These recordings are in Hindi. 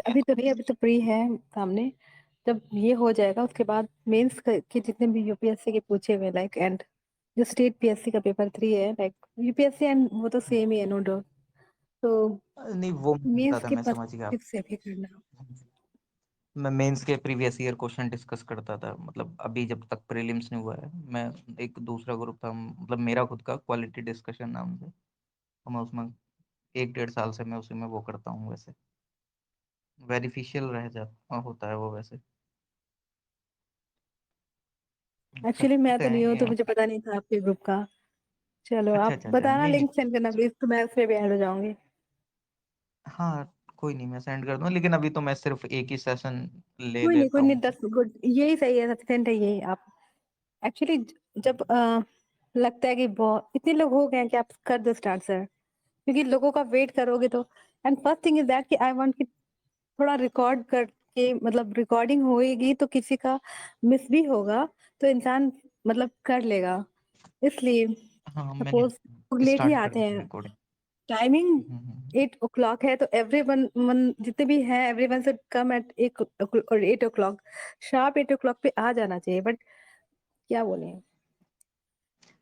अभी तो नहीं, अभी तो प्री है सामने। जब ये हो जाएगा उसके बाद मेंस के जितने भी यूपीएससी के पूछे हुए लाइक एंड जो स्टेट पीएससी का पेपर 3 है लाइक यूपीएससी एंड वो तो सेम ही है, नो डाउट। तो नहीं वो मैं करता मेंस था, के मैं समझ गया। पर्सपेक्टिव से भी करना। मैं मेंस के प्रीवियस ईयर क्वेश्चन डिस्कस करता था, मतलब अभी जब तक प्रीलिम्स नहीं हुआ है। मैं एक दूसरा ग्रुप था, मतलब मेरा खुद का क्वालिटी डिस्कशन नाम से, तो मैं उसमें 1 डेढ़ साल से मैं उसी में वो करता हूँ वैसे। बेनिफिशियल रह जाता होता है वो वैसे। एक्चुअली मैं करते तो नहीं हूँ हैं तो ये। मुझे पता नहीं था आपके ग्रुप का। चलो अच्छा आप अच्छा अच्छा, बताना, नहीं नहीं। लिंक सेंड करना प्लीज, तो मैं उसमें भी ऐड हो जाऊंगी। हाँ कोई नहीं, मैं सेंड कर दूँ, लेकिन अभी तो मैं सिर्फ एक ही सेशन ले कोई नहीं, लेता कोई नहीं, हूँ। 10 गुड, यही सही है, सफिशिएंट है यही। आप एक्चुअली जब लगता है कि बहुत इतने लोग हो गए हैं कि आप कर दो स्टार्ट सर, क्योंकि लोगों का वेट करोगे तो। And first thing is that कि आई वांट कि थोड़ा रिकॉर्ड करके, मतलब रिकॉर्डिंग होएगी तो किसी का मिस भी होगा तो इंसान मतलब कर लेगा, इसलिए। हाँ मैंने सपोज लेट ही स्टार्ट कर आते दी हैं, रिकॉर्डिंग। टाइमिंग 8 o'clock है तो एवरी वन वन जितने भी हैं एवरी वन से कम एट 8 o'clock, शार्प 8 o'clock पे आ जाना चाहिए, बट क्या बोले।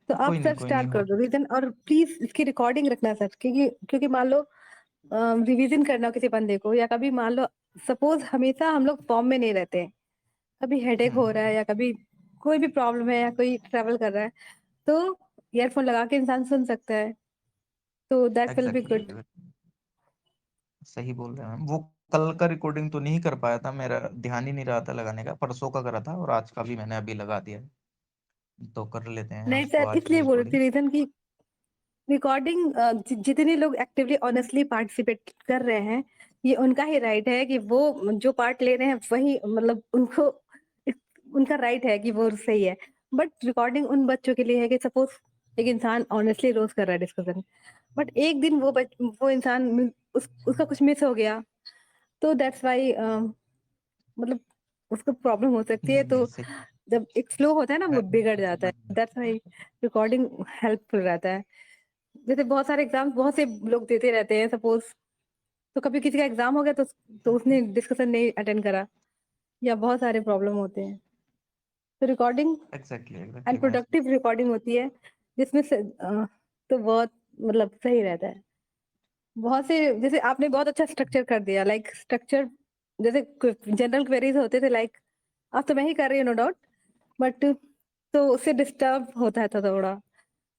तो आप सर कोई नहीं स्टार्ट हो। कर दो रिवीजन, और प्लीज इसकी रिकॉर्डिंग रखना सर, क्योंकि क्योंकि मान लो रिवीजन करना हो किसी बंदे को, या कभी मान लो सपोज हमेशा हम लोग फॉर्म में नहीं रहते हैं, कभी हेडेक हो रहा है हम्म। या कभी कोई भी प्रॉब्लम है या कोई ट्रैवल कर रहा है, तो ईयरफोन लगा के इंसान सुन सकता है, तो that will be exactly good. exactly, सही बोल रहे हैं वो। कल का रिकॉर्डिंग तो नहीं कर पाया था, मेरा ध्यान ही नहीं रहा था लगाने का। परसों का करा था, और आज का भी मैंने अभी लगा दिया है। तो कर लेते हैं नहीं आज तो, सर, आज की इसलिए बोल रही रिकॉर्डिंग। थी रीजन की रिकॉर्डिंग जितने लोग एक्टिवली ऑनेस्टली पार्टिसिपेट कर रहे हैं, ये उनका ही राइट है कि वो जो पार्ट ले रहे हैं वही, मतलब उनको उनका राइट है कि वो सही है। बट रिकॉर्डिंग उन बच्चों के लिए है कि सपोज एक इंसान ऑनेस्टली रोज कर रहा है डिस्कशन, बट एक दिन वो इंसान उसका कुछ मिस हो गया, तो दैट्स वाई मतलब उसको प्रॉब्लम हो सकती है। नहीं नहीं तो सही। जब एक फ्लो होता है ना वो मैं बिगड़ जाता समझ है, गया। दैट्स वाई रिकॉर्डिंग हेल्पफुल रहता है। जैसे बहुत सारे एग्जाम्स बहुत से लोग देते रहते हैं सपोज, तो कभी किसी का एग्जाम हो गया तो उसने डिस्कशन नहीं अटेंड करा, या बहुत सारे प्रॉब्लम होते हैं, तो रिकॉर्डिंग एग्जैक्टली एंड एग्जैक्टली मैं प्रोडक्टिव रिकॉर्डिंग होती है जिसमें से तो बहुत मतलब सही रहता है। बहुत से जैसे आपने बहुत अच्छा स्ट्रक्चर कर दिया, लाइक स्ट्रक्चर जैसे जनरल क्वेरीज होते थे लाइक, अब तो मैं ही कर रही हूँ नो डाउट, बट तो उससे डिस्टर्ब होता है थोड़ा।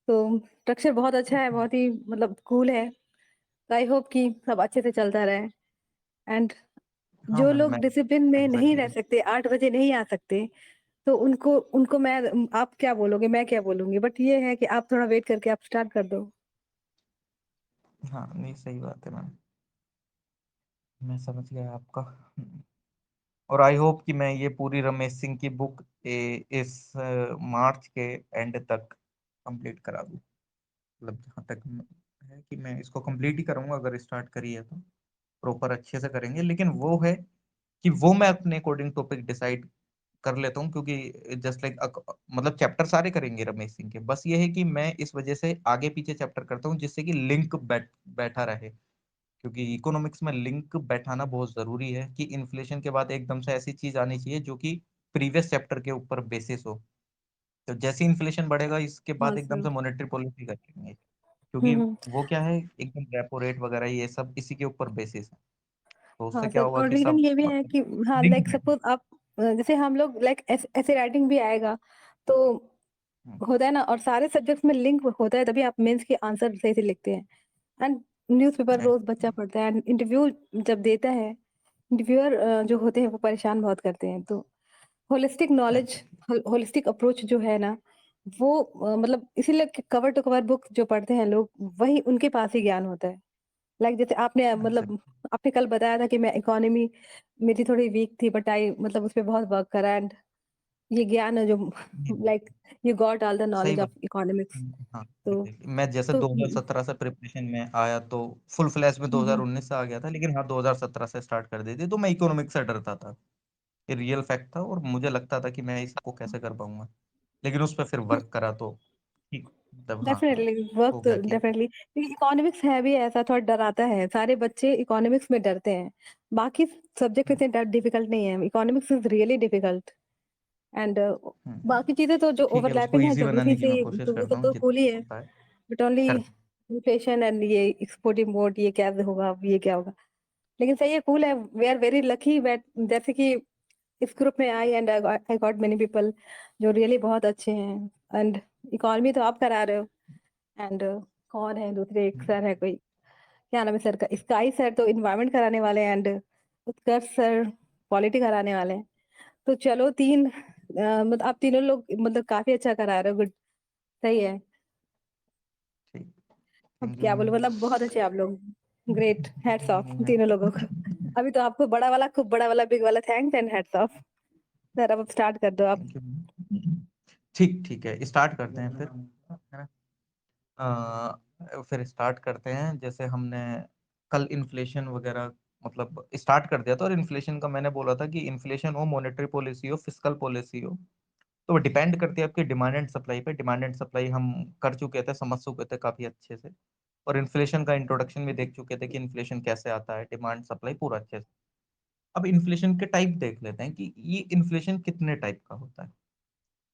तो स्ट्रक्चर बहुत अच्छा है, बहुत ही मतलब कूल है। आई होप कि सब अच्छे से चलता रहे। एंड हाँ जो मैं लोग डिसिप्लिन में नहीं एग्जैक्टली रह सकते, 8 बजे नहीं आ सकते, तो उनको उनको मैं, आप क्या बोलोगे मैं क्या बोलूंगी, बट ये है कि आप थोड़ा वेट करके आप स्टार्ट कर दो। हाँ नहीं सही बात है मैम, मैं समझ गया आपका। और आई होप कि मैं ये पूरी रमेश सिंह की बुक इस मार्च के एंड तक कंप्लीट करा दूँ। मतलब जहाँ तक है कि मैं इसको कंप्लीट ही करूंगा, अगर स्टार्ट करी है तो प्रॉपर अच्छे से करेंगे। लेकिन वो है कि वो मैं अपने अकॉर्डिंग टॉपिक डिसाइड कर लेता हूँ, क्योंकि जस्ट लाइक मतलब चैप्टर सारे करेंगे रमेश सिंह के। बस ये है कि मैं इस वजह से आगे पीछे चैप्टर करता हूँ, जिससे कि लिंक बैठा रहे। क्योंकि इकोनॉमिक्स में लिंक बैठाना बहुत जरूरी है, कि इन्फ्लेशन के बाद एकदम से ऐसी चीज आनी चाहिए जो कि प्रीवियस चैप्टर के ऊपर बेसिस हो। तो जैसे इन्फ्लेशन बढ़ेगा, इसके हाँ बाद एकदम सर। से मॉनेटरी पॉलिसी करेंगे, क्योंकि हम्म। वो क्या है, एकदम रेपो रेट वगैरह ये सब इसी के ऊपर बेसिस है। तो उससे हाँ क्या सर, होगा और कि रीजन सब ये भी है मतलब कि हाँ लिंक लाइक बैठे। सपोज आप जैसे हम लोग लाइक ऐसे राइटिंग भी आएगा तो हम्म, होता है ना, और सारे सब्जेक्ट्स में लिंक होता है तभी आप मेंस के आंसर सही से लिखते हैं। एंड न्यूज़पेपर रोज बच्चा पढ़ता है, एंड इंटरव्यू जब देता है, इंटरव्यूअर जो होते हैं वो परेशान बहुत करते हैं। तो holistic knowledge, exactly. Holistic approach जो है ना, वो मतलब इसीलिए कवर टू कवर बुक जो पढ़ते हैं लोग, वही उनके पास ही ज्ञान होता है। लाइक जैसे आपने मतलब एग्जैक्टली। आपने कल बताया था कि मैं इकोनॉमी मेरी थोड़ी वीक थी, बट आई मतलब उस पे बहुत वर्क करा, एंड ये ज्ञान है जो like you got all the सही नॉलेज बात। Of economics. हाँ तो exactly। मैं जैसे तो 2017 से प्रिपरेशन में आया, तो फुल फ्लैश में हम्म, 2019 से आ गया था, लेकिन हाँ 2017 से स्टार्ट कर दी थी। तो मैं इकोनॉमिक्स से डरता था, ये रियल फैक्ट था, और मुझे लगता था कि मैं इसको कैसे कर पाऊंगा। लेकिन उस पर फिर वर्क करा तो ठीक तब हाँ डेफिनेटली वर्क हो तो गया कि डेफिनेटली, इकोनॉमिक्स है भी ऐसा, थोड़ा डराता है, सारे बच्चे इकोनॉमिक्स में डरते हैं, बाकी सब्जेक्ट हम्म, इतने डिफिकल्ट नहीं है, economics is really difficult. And बाकी चीजें तो जो ठीक है, उसको ओवरलैपिंग है इजी ज्योग्राफी बनाने की से, मैं कोशिश वो करता सब हूँ तो जितना कूल ही है, होता है बट ओनली कर। इन्फ्लेशन एंड ये एक्सपोर्ट इम्पोर्ट, ये क्या होगा, ये क्या होगा। लेकिन सही है, कूल है, we are very lucky that, जैसे कि इस ग्रुप में I and I got many people जो रियली बहुत अच्छे हैं। एंड इकोनॉमी तो आप करा रहे हो, एंड कौन है दूसरे, एक सर है कोई, क्या नाम है सर का, स्काई सर तो इन्वायरमेंट कराने वाले हैं, एंड उत्कर्ष सर पॉलिटी कराने वाले हैं। तो चलो तीन मतलब आप तीनों लोग मतलब काफी अच्छा करा रहे हो, गुड, सही है। ठीक, अब थैंक यू क्या मैम। बोलूं, मतलब बहुत अच्छे आप लोग, ग्रेट, हेड्स ऑफ नहीं मैम, तीनों लोगों को। अभी तो आपको बड़ा वाला, खूब बड़ा वाला, बिग वाला thanks and heads of. Sir अब स्टार्ट कर दो आप। Thank you. ठीक ठीक है, स्टार्ट करते हैं फिर, है ना। फिर स्टार्ट करते हैं, जैसे हमने कल इन्फ्लेशन वगैरह मतलब स्टार्ट कर दिया था, और इन्फ्लेशन का मैंने बोला था कि इन्फ्लेशन हो, मॉनेटरी पॉलिसी हो, फिस्कल पॉलिसी हो, तो वो डिपेंड करती है आपकी डिमांड एंड सप्लाई पे। डिमांड एंड सप्लाई हम कर चुके थे, समझ चुके थे काफी अच्छे से, और इन्फ्लेशन का इंट्रोडक्शन भी देख चुके थे कि इन्फ्लेशन कैसे आता है, डिमांड सप्लाई पूरा अच्छे से। अब इन्फ्लेशन के टाइप देख लेते हैं कि ये इन्फ्लेशन कितने टाइप का होता है।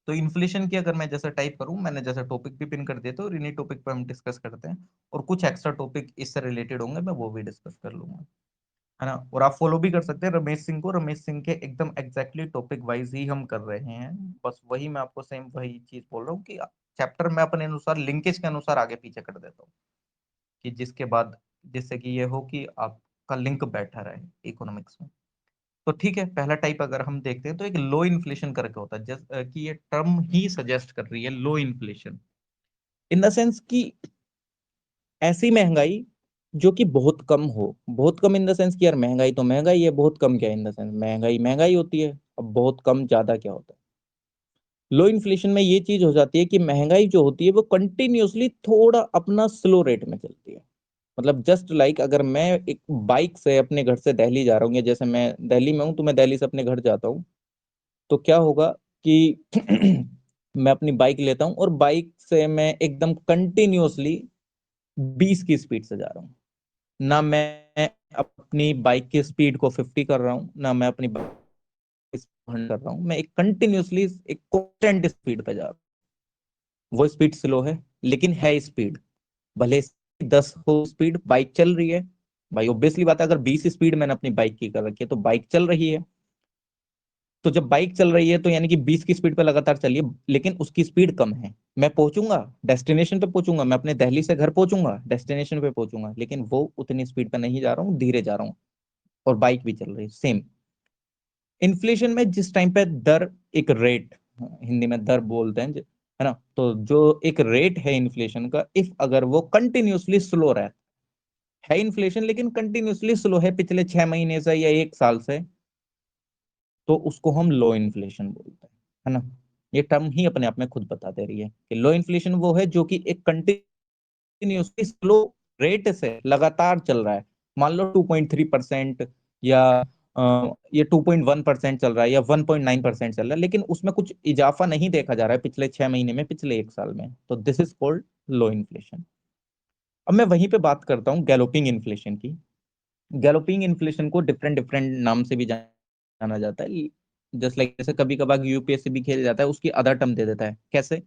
तो इन्फ्लेशन की अगर मैं जैसे टाइप करूं, मैंने जैसे टॉपिक भी पिन कर दिए थे, और इन्हीं टॉपिक पे हम डिस्कस करते हैं, और कुछ एक्स्ट्रा टॉपिक इससे रिलेटेड होंगे, मैं वो भी डिस्कस कर लूंगा, है ना। और आप फॉलो भी कर सकते हैं रमेश सिंह को, रमेश सिंह के एकदम एग्जैक्टली टॉपिक वाइज ही हम कर रहे हैं। बस वही मैं आपको सेम वही चीज बोल रहा हूँ कि चैप्टर मैं अपने अनुसार लिंकेज के अनुसार आगे पीछे कर देता हूँ, कि जिसके बाद जिससे कि ये हो कि आपका लिंक बैठा रहे इकोनॉमिक्स में। तो ठीक है, पहला टाइप अगर हम देखते हैं तो एक लो इन्फ्लेशन करके होता है, जैसे कि ये टर्म ही सजेस्ट कर रही है लो इन्फ्लेशन, इन द सेंस कि ऐसी महंगाई जो कि बहुत कम हो। बहुत कम इन द सेंस कि यार महंगाई तो महंगाई है, बहुत कम क्या, इन द सेंस महंगाई महंगाई होती है, अब बहुत कम ज्यादा क्या होता है। लो इन्फ्लेशन में ये चीज हो जाती है कि महंगाई जो होती है वो कंटिन्यूअसली थोड़ा अपना स्लो रेट में चलती है। मतलब जस्ट लाइक अगर मैं एक बाइक से अपने घर से दिल्ली जा रहा हूँ, या जैसे मैं दिल्ली में हूँ तो मैं दिल्ली से अपने घर जाता हूँ, तो क्या होगा कि मैं अपनी बाइक लेता हूँ, और बाइक से मैं एकदम कंटिन्यूअसली 20 की स्पीड से जा रहा हूँ। ना मैं अपनी बाइक की स्पीड को 50 कर रहा हूँ, ना मैं अपनी बाइक कर रहा हूँ, मैं एक कंटिन्यूअसली एक कॉन्स्टेंट स्पीड पे जा रहा हूँ। वो स्पीड स्लो है, लेकिन है स्पीड। भले 10 हो स्पीड, बाइक चल रही है। भाई ऑब्वियसली बात है, अगर 20 स्पीड मैंने अपनी बाइक की कर रखी है तो बाइक चल रही है। तो जब बाइक चल रही है तो यानी कि 20 की स्पीड पे लगातार चलिए, लेकिन उसकी स्पीड कम है। मैं पहुंचूंगा, डेस्टिनेशन पे पहुंचूंगा, मैं अपने दिल्ली से घर पहुंचूंगा, डेस्टिनेशन पे पहुंचूंगा, लेकिन वो उतनी स्पीड पे नहीं जा रहा हूँ, धीरे जा रहा हूँ, और बाइक भी चल रही है सेम। इन्फ्लेशन में जिस टाइम पे दर, एक रेट, हिंदी में दर बोलते हैं, है ना, तो जो एक रेट है इन्फ्लेशन का, इफ अगर वो कंटिन्यूअसली स्लो रहा है इन्फ्लेशन, लेकिन कंटिन्यूअसली स्लो है पिछले 6 महीने से या 1 साल से, तो उसको हम लो इन्फ्लेशन बोलते हैं, है ना। ये टर्म ही अपने आप में खुद बता दे रही है कि लो इन्फ्लेशन वो है जो कि एक कंटिन्यूअसली स्लो रेट से लगातार चल रहा है। मान लो 2.3%, या ये 2.1% चल रहा है, या 1.9% चल रहा है, लेकिन उसमें कुछ इजाफा नहीं देखा जा रहा है पिछले 6 महीने में, पिछले 1 साल में, तो this is called low inflation. अब मैं वहीं पे बात करता हूँ गैलोपिंग इन्फ्लेशन की। गैलोपिंग इन्फ्लेशन को डिफरेंट डिफरेंट नाम से भी जाना जाता है, जस्ट लाइक जैसे कभी कभार यूपीएससी भी खेल जाता है, उसकी अदर टर्म दे देता है। कैसे?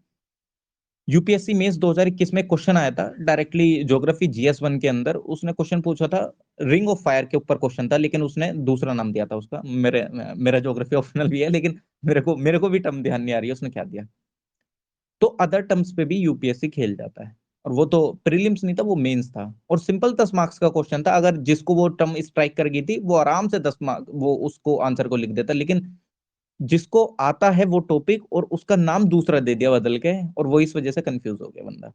यूपीएससी मेंस 2021 में क्वेश्चन आया था डायरेक्टली ज्योग्राफी जीएस 1 के अंदर, उसने क्वेश्चन पूछा था, रिंग ऑफ फायर के ऊपर क्वेश्चन था, लेकिन उसने दूसरा नाम दिया था उसका। मेरे मेरा ज्योग्राफी ऑप्शनल भी है, लेकिन मेरे को भी टर्म ध्यान नहीं आ रही है उसने क्या दिया। तो अदर टर्म्स पे भी यूपीएससी खेल जाता है, और वो तो प्रीलिम्स नहीं था, वो मेंस था, और सिंपल 10 मार्क्स का क्वेश्चन था। अगर जिसको वो टर्म स्ट्राइक कर गई थी वो आराम से 10 मार्क वो उसको आंसर को लिख देता, लेकिन जिसको आता है वो टॉपिक और उसका नाम दूसरा दे दिया बदल के, और वो इस वजह से कंफ्यूज हो गया बंदा,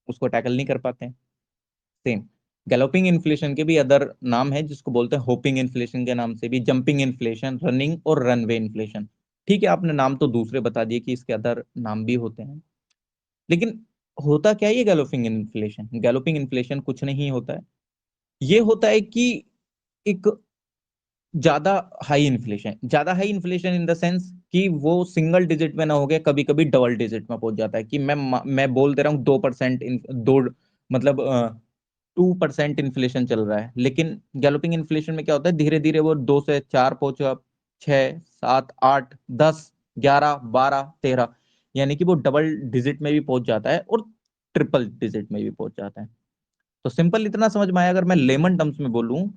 उसको टैकल नहीं कर पाते। सेम गैलोपिंग इन्फ्लेशन के भी अदर नाम है, जिसको बोलते हैं होपिंग इन्फ्लेशन के नाम से भी, जंपिंग इन्फ्लेशन, रनिंग और रनवे इन्फ्लेशन। ठीक है, आपने नाम तो दूसरे बता दिए कि इसके अदर नाम भी होते हैं, लेकिन होता क्या है ये गैलोपिंग इन्फ्लेशन? गैलोपिंग इन्फ्लेशन कुछ नहीं होता है, ये होता है कि एक ज्यादा हाई इन्फ्लेशन, ज्यादा high inflation in the sense कि वो सिंगल डिजिट में ना हो गया, कभी कभी डबल डिजिट में पहुंच जाता है। कि मैं बोल दे रहा हूँ 2%, दो मतलब 2% इन्फ्लेशन चल रहा है, लेकिन गैलोपिंग इन्फ्लेशन में क्या होता है, धीरे धीरे वो 2 से 4 पहुंचा, 6, 7, 8, 10, 11, 12, 13, यानी कि वो डबल डिजिट में भी पहुंच जाता है और ट्रिपल डिजिट में भी पहुंच जाता है। तो सिंपल इतना समझ में आया, अगर मैं लेमन टर्म्स में बोलूं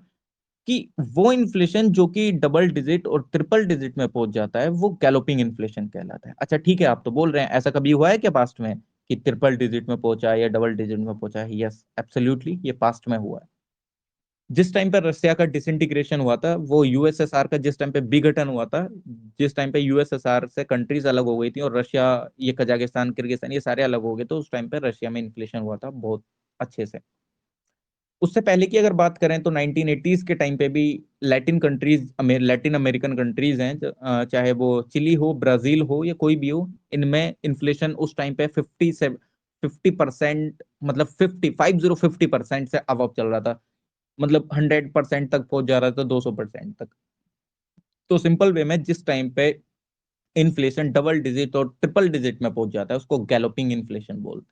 कि वो इन्फ्लेशन जो कि डबल डिजिट और ट्रिपल डिजिट में पहुंच जाता है वो गैलोपिंग इन्फ्लेशन कहलाता है। अच्छा ठीक है, आप तो बोल रहे हैं ऐसा कभी हुआ है क्या पास्ट में कि ट्रिपल डिजिट में पहुंचा है या डबल डिजिट में पहुंचा है? यस एब्सोल्युटली, ये पास्ट में हुआ है। जिस टाइम पे रशिया का डिसइंटीग्रेशन हुआ था, वो यूएसएसआर का जिस टाइम पे विघटन हुआ था, जिस टाइम पे यूएसएसआर से कंट्रीज अलग हो गई थी और रशिया, ये कजाकिस्तान, किर्गिस्तान, ये सारे अलग हो गए, तो उस टाइम पे रशिया में इन्फ्लेशन हुआ था बहुत अच्छे से। उससे पहले की अगर बात करें तो 1980s के टाइम पे भी Latin countries, Latin American countries हैं, चाहे वो चिली हो, ब्राजील हो या कोई भी हो, इनमें इन्फ्लेशन उस टाइम पे 50% मतलब 50% से अब चल रहा था, मतलब 100% तक पहुंच जा रहा था, 200% तक। तो सिंपल वे में जिस टाइम पे इन्फ्लेशन डबल डिजिट और ट्रिपल डिजिट में पहुंच जाता है उसको गैलोपिंग इन्फ्लेशन बोलते हैं।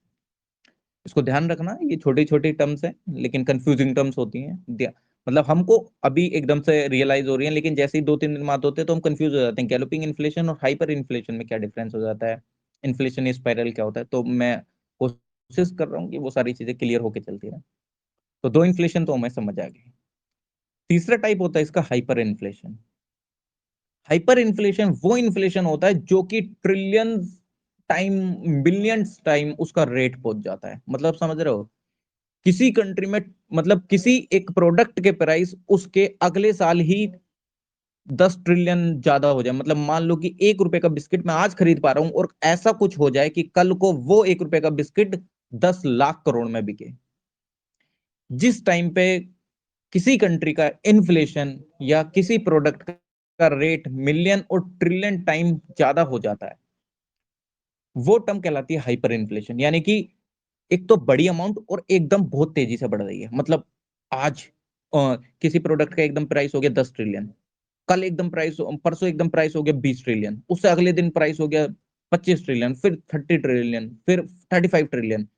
इसको ध्यान रखना, ये छोटी छोटी टर्म्स हैं लेकिन कंफ्यूजिंग टर्म्स होती हैं। मतलब हमको अभी एकदम से रियलाइज हो रही है, लेकिन जैसे ही 2-3 दिन बाद होते हैं तो हम कंफ्यूज हो जाते हैं, गैलोपिंग इन्फ्लेशन और हाइपर इन्फ्लेशन में क्या डिफरेंस हो जाता है, इन्फ्लेशन स्पाइरल क्या होता है। तो मैं कोशिश कर रहा हूँ कि वो सारी चीजें क्लियर होकर चलती रहे। तो दो इन्फ्लेशन तो हमें समझ आ गई। तीसरा टाइप होता है इसका हाइपर इन्फ्लेशन। हाइपर इन्फ्लेशन वो इन्फ्लेशन होता है जो कि ट्रिलियन टाइम, बिलियंस टाइम उसका रेट पहुंच जाता है। मतलब समझ रहे हो, किसी कंट्री में, मतलब किसी एक प्रोडक्ट के प्राइस उसके अगले साल ही 10 ट्रिलियन ज्यादा हो जाए। मतलब मान लो कि 1 रुपए का बिस्किट मैं आज खरीद पा रहा हूं और ऐसा कुछ हो जाए कि कल को वो 1 रुपए का बिस्किट 10 लाख करोड़ में बिके। जिस टाइम पे किसी कंट्री का इन्फ्लेशन या किसी प्रोडक्ट का रेट मिलियन और ट्रिलियन टाइम ज्यादा हो जाता है, वो टर्म कहलाती है हाइपर इन्फ्लेशन। यानी कि एक तो बड़ी अमाउंट और एकदम बहुत तेजी से बढ़ रही है। मतलब आज किसी प्रोडक्ट का एकदम प्राइस हो गया 10 ट्रिलियन, कल एकदम प्राइस, परसों एकदम प्राइस हो गया 20 ट्रिलियन, उससे अगले दिन प्राइस हो गया 25 ट्रिलियन, फिर 30 ट्रिलियन, फिर 35 ट्रिलियन।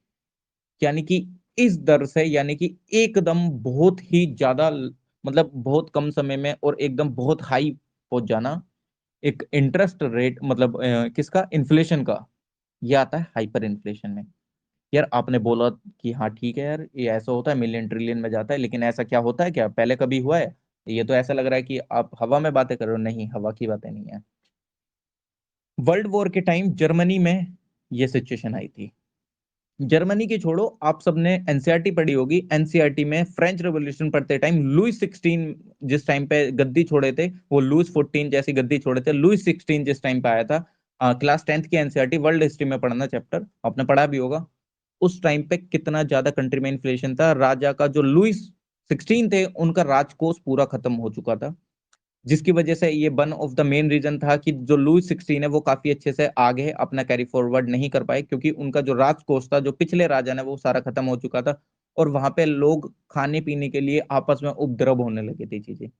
यानी कि इस दर से, यानी कि एकदम बहुत ही ज्यादा, मतलब बहुत कम समय में और एकदम बहुत हाई पहुंच जाना, एक इंटरेस्ट रेट, मतलब किसका, इन्फ्लेशन का, ये आता है हाइपर इन्फ्लेशन में। यार आपने बोला कि हाँ ठीक है यार, ये ऐसा होता है, मिलियन ट्रिलियन में जाता है, लेकिन ऐसा क्या होता है, क्या पहले कभी हुआ है? ये तो ऐसा लग रहा है कि आप हवा में बातें कर रहे हो। नहीं, हवा की बातें नहीं है। वर्ल्ड वॉर के टाइम जर्मनी में ये सिचुएशन आई थी। जर्मनी की छोड़ो, आप सबने एनसीईआरटी पढ़ी होगी। एनसीईआरटी में फ्रेंच रेवोल्यूशन पढ़ते टाइम लुइस 16 जिस टाइम पे गद्दी छोड़े थे, वो लुइस 14 जैसी गद्दी छोड़े थे, लुइस 16 जिस टाइम पे आया था, क्लास 10th की एनसीईआरटी वर्ल्ड हिस्ट्री में पढ़ना चैप्टर, आपने पढ़ा भी होगा। उस टाइम पे कितना ज्यादा कंट्री में इन्फ्लेशन था, राजा का जो लुइस 16 थे उनका राजकोष पूरा खत्म हो चुका था, जिसकी वजह से ये one of the main reason था कि जो लुइस 16 है वो काफी अच्छे से आगे अपना कैरी फॉरवर्ड नहीं कर पाए, क्योंकि उनका जो राजकोष था जो पिछले राजा ने वो सारा खत्म हो चुका था, और वहां पे लोग खाने पीने के लिए आपस में उपद्रव होने लगी थी चीजें।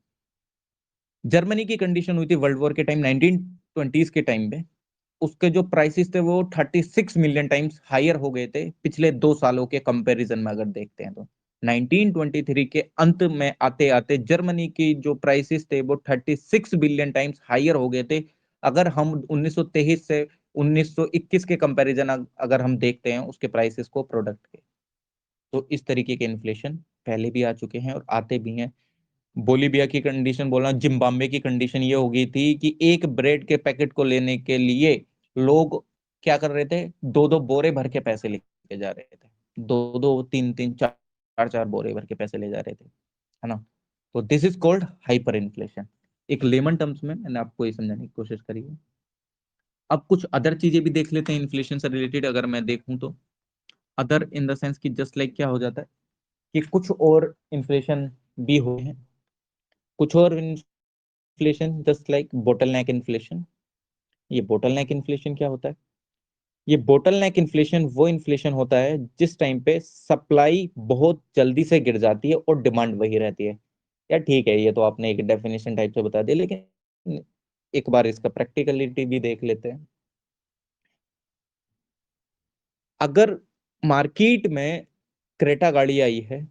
जर्मनी की कंडीशन हुई थी वर्ल्ड वॉर के टाइम 1920s के टाइम पे, उसके जो प्राइसेस थे वो 36 मिलियन टाइम्स हायर हो गए थे पिछले 2 सालों के कंपैरिजन में अगर देखते हैं तो। 1923 के अंत में आते आते जर्मनी की जो प्राइसेस थे वो 36 बिलियन टाइम्स हायर हो गए थे। अगर हम 1923 से 1921 के कंपैरिजन अगर हम देखते हैं उसके प्राइसेस को, प्रोडक्ट के, तो इस तरीके के इन्फ्लेशन पहले भी आ चुके हैं और आते भी हैं। बोलीविया की कंडीशन बोलना, जिम्बाब्वे की कंडीशन ये हो गई थी कि एक ब्रेड के पैकेट को लेने के लिए लोग क्या कर रहे थे, 2-2 बोरे भर के पैसे लेके जा रहे थे, 2-2, 3-3, 4-4 बोरे भर के पैसे ले जा रहे थे, है ना। तो this is called hyper inflation. एक लेमन टर्म्स में मैंने आपको ये समझाने की कोशिश करी है। अब कुछ अदर चीजें भी देख लेते हैं इन्फ्लेशन से रिलेटेड, अगर मैं देखूं तो अदर इन द सेंस कि जस्ट लाइक क्या हो जाता है कि कुछ और इन्फ्लेशन भी हुए हैं, कुछ और इन्फ्लेशन जस्ट लाइक बोटल नेक इन्फ्लेशन। ये बोटल नेक इन्फ्लेशन क्या होता है? ये बोटल नेक इन्फ्लेशन वो इन्फ्लेशन होता है जिस टाइम पे सप्लाई बहुत जल्दी से गिर जाती है और डिमांड वही रहती है। यार ठीक है, ये तो आपने एक डेफिनेशन टाइप से बता दिया, लेकिन एक बार इसका प्रैक्टिकलिटी भी देख लेते हैं। अगर मार्केट में क्रेटा गाड़ी आई है,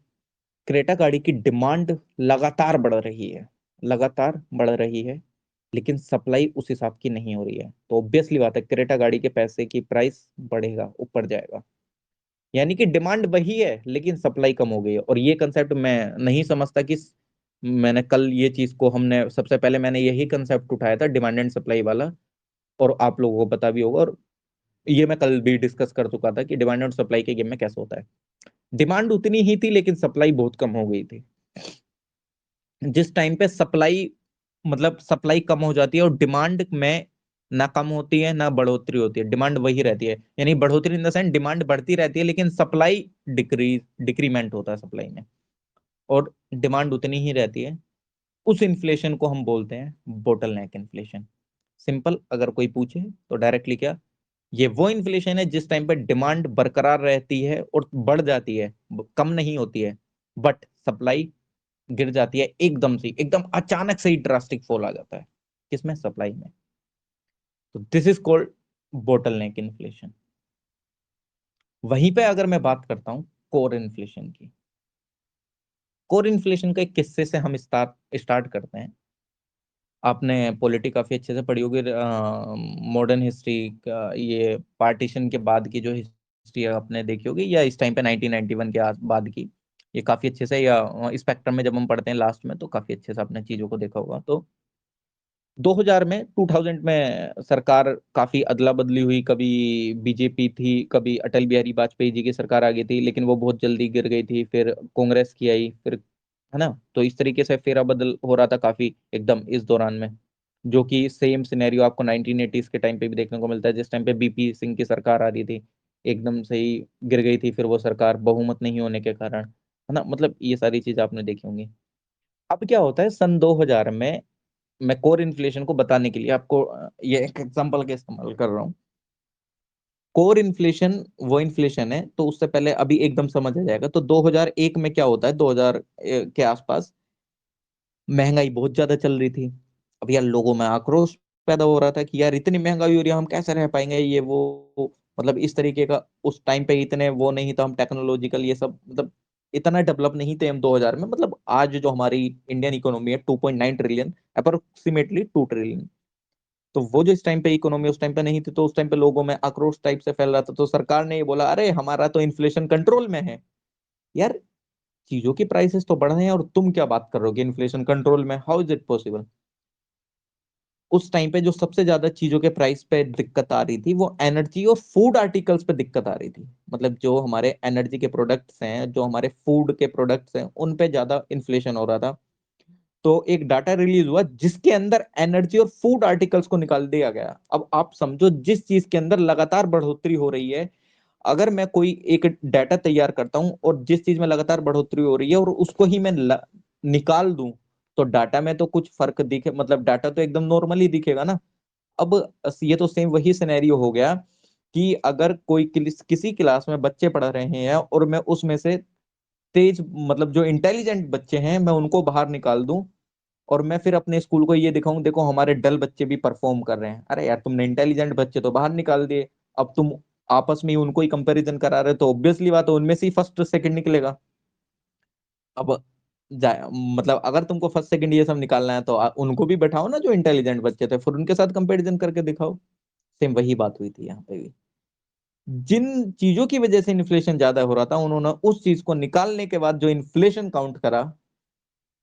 क्रेटा गाड़ी की डिमांड लगातार बढ़ रही है, लगातार बढ़ रही है, लेकिन सप्लाई उस हिसाब की नहीं हो रही है, तो ऑब्वियसली बात है क्रेटा गाड़ी के पैसे की प्राइस बढ़ेगा, ऊपर जाएगा। यानी कि डिमांड वही है लेकिन सप्लाई कम हो गई है। और ये कंसेप्ट मैं नहीं समझता कि मैंने कल ये चीज को हमने सबसे पहले मैंने यही कंसेप्ट उठाया था, डिमांड एंड सप्लाई वाला, और आप लोगों को पता भी होगा, और ये मैं कल भी डिस्कस कर चुका था कि डिमांड और सप्लाई के गेम में कैसे होता है। डिमांड उतनी ही थी लेकिन सप्लाई बहुत कम हो गई थी। जिस टाइम पे सप्लाई मतलब सप्लाई कम हो जाती है और डिमांड में ना कम होती है ना बढ़ोतरी होती है, डिमांड वही रहती है, यानी बढ़ोतरी इन द सेंस डिमांड बढ़ती रहती है लेकिन सप्लाई डिक्रीमेंट होता है सप्लाई में, और डिमांड उतनी ही रहती है। उस इन्फ्लेशन को हम बोलते हैं बोटल नेक इन्फ्लेशन। सिंपल, अगर कोई पूछे तो डायरेक्टली क्या, ये वो इन्फ्लेशन है जिस टाइम पे डिमांड बरकरार रहती है और बढ़ जाती है, कम नहीं होती है, बट सप्लाई गिर जाती है एकदम से, एकदम अचानक से ही ड्रास्टिक फॉल आ जाता है किसमें, सप्लाई में। तो this is called bottle neck inflation. वहीं पे अगर मैं बात करता हूं कोर इन्फ्लेशन की, कोर इन्फ्लेशन के एक किस्से से हम स्टार्ट स्टार्ट करते हैं। आपने पॉलिटी काफी अच्छे से पढ़ी होगी, मॉडर्न हिस्ट्री का, ये पार्टीशन के बाद की जो हिस्ट्री आपने देखी होगी, या इस टाइम पे 1991 के बाद की, ये काफी अच्छे से, या स्पेक्ट्रम में जब हम पढ़ते हैं लास्ट में तो काफी अच्छे से आपने चीजों को देखा होगा। तो 2000 में 2000 में सरकार काफी अदला बदली हुई, कभी बीजेपी थी, कभी अटल बिहारी वाजपेयी जी की सरकार आ गई थी, लेकिन वो बहुत जल्दी गिर गई थी, फिर कांग्रेस की आई, फिर, है ना। तो इस तरीके से फेरा बदल हो रहा था काफी एकदम इस दौरान में, जो कि सेम सिनेरियो आपको 1980s के टाइम पे भी देखने को मिलता है, जिस टाइम पे बीपी सिंह की सरकार आ रही थी, एकदम से ही गिर गई थी फिर वो सरकार, बहुमत नहीं होने के कारण, है ना। मतलब ये सारी चीज आपने देखी होंगी। अब क्या होता है सन 2000 में, मैं कोर इन्फ्लेशन को बताने के लिए आपको ये एक एग्जांपल का इस्तेमाल कर रहा हूँ। कोर इन्फ्लेशन वो इन्फ्लेशन है, तो उससे पहले अभी एकदम समझ आ जाएगा। तो 2001 में क्या होता है, 2000 के आसपास महंगाई बहुत ज्यादा चल रही थी। अब यार लोगों में आक्रोश पैदा हो रहा था कि यार इतनी महंगाई हो रही है, हम कैसे रह पाएंगे, ये वो, मतलब इस तरीके का। उस टाइम पे इतने वो नहीं था, हम टेक्नोलॉजिकल ये सब मतलब इतना डेवलप नहीं थे हम 2000 में। मतलब आज जो हमारी इंडियन इकोनॉमी है 2.9 ट्रिलियन, अप्रोक्सीमेटली 2 ट्रिलियन, तो वो जो इस टाइम पे इकोनॉमी उस टाइम पे नहीं थी, तो उस टाइम पे लोगों में आक्रोश टाइप से फैल रहा था। तो सरकार ने ये बोला, अरे हमारा तो इन्फ्लेशन कंट्रोल में है। यार चीजों की प्राइसेस तो बढ़ रहे हैं और तुम क्या बात कर रहे हो कि इन्फ्लेशन कंट्रोल में, हाउ इज इट पॉसिबल। उस टाइम पे जो सबसे ज्यादा चीजों के प्राइस पे दिक्कत आ रही थी वो एनर्जी और फूड आर्टिकल्स पे दिक्कत आ रही थी। मतलब जो हमारे एनर्जी के प्रोडक्ट्स हैं, जो हमारे फूड के प्रोडक्ट्स हैं, उन पे ज्यादा इन्फ्लेशन हो रहा था। तो एक डाटा रिलीज हुआ जिसके अंदर एनर्जी और फूड आर्टिकल्स को निकाल दिया गया। अब आप समझो, जिस चीज के अंदर लगातार बढ़ोतरी हो रही है, अगर मैं कोई एक डाटा तैयार करता हूं और जिस चीज में लगातार बढ़ोतरी हो रही है और उसको ही मैं निकाल दूं, तो डाटा में तो कुछ फर्क दिखे, मतलब डाटा तो एकदम नॉर्मली दिखेगा ना। अब ये तो सेम वही सिनेरियो हो गया कि अगर कोई किसी क्लास में बच्चे पढ़ रहे हैं और मैं उसमें से तेज, मतलब जो इंटेलिजेंट बच्चे हैं, मैं उनको बाहर निकाल दूं, और मैं फिर अपने स्कूल को ये दिखाऊं, देखो हमारे डल बच्चे भी परफॉर्म कर रहे हैं। अरे यार तुमने इंटेलिजेंट बच्चे तो बाहर निकाल दिए, अब तुम आपस में ही उनको ही कंपैरिजन करा रहे हो, तो ऑब्वियसली बात है उनमें से ही फर्स्ट सेकंड निकलेगा। अब जाए, मतलब अगर तुमको फर्स्ट सेकंड ये सब निकालना है तो उनको भी बैठाओ ना जो इंटेलिजेंट बच्चे थे, फिर उनके साथ कंपैरिजन करके दिखाओ। सेम वही बात हुई थी यहाँ पे भी। जिन चीजों की वजह से इन्फ्लेशन ज्यादा हो रहा था, उन्होंने उस चीज को निकालने के बाद जो इन्फ्लेशन काउंट करा,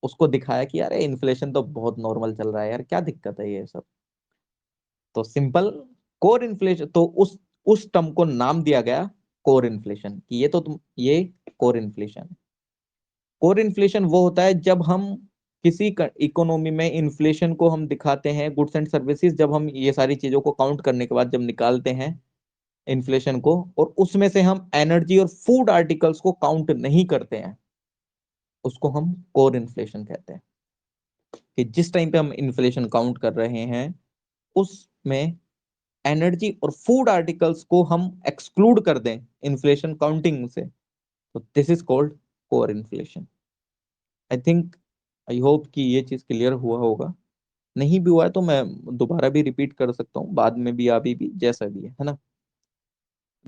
उसको दिखाया कि यार इन्फ्लेशन तो बहुत नॉर्मल चल रहा है, यार क्या दिक्कत है ये सब। तो सिंपल, कोर इन्फ्लेशन, तो उस टर्म को नाम दिया गया कोर इन्फ्लेशन, कि ये तो तुम ये कोर इन्फ्लेशन। कोर इन्फ्लेशन वो होता है जब हम किसी इकोनॉमी में इन्फ्लेशन को हम दिखाते हैं, गुड्स एंड सर्विसेज, जब हम ये सारी चीजों को काउंट करने के बाद जब निकालते हैं इन्फ्लेशन को, और उसमें से हम एनर्जी और फूड आर्टिकल्स को काउंट नहीं करते हैं, उसको हम कोर इन्फ्लेशन कहते हैं। कि जिस टाइम पे हम इन्फ्लेशन काउंट कर रहे हैं उसमें एनर्जी और फूड आर्टिकल्स को हम एक्सक्लूड कर दें इन्फ्लेशन काउंटिंग से, तो this is called core inflation. I think, I hope कि ये चीज क्लियर हुआ होगा। नहीं भी हुआ है तो मैं दोबारा भी रिपीट कर सकता हूँ, बाद में भी, अभी भी, जैसा भी है ना।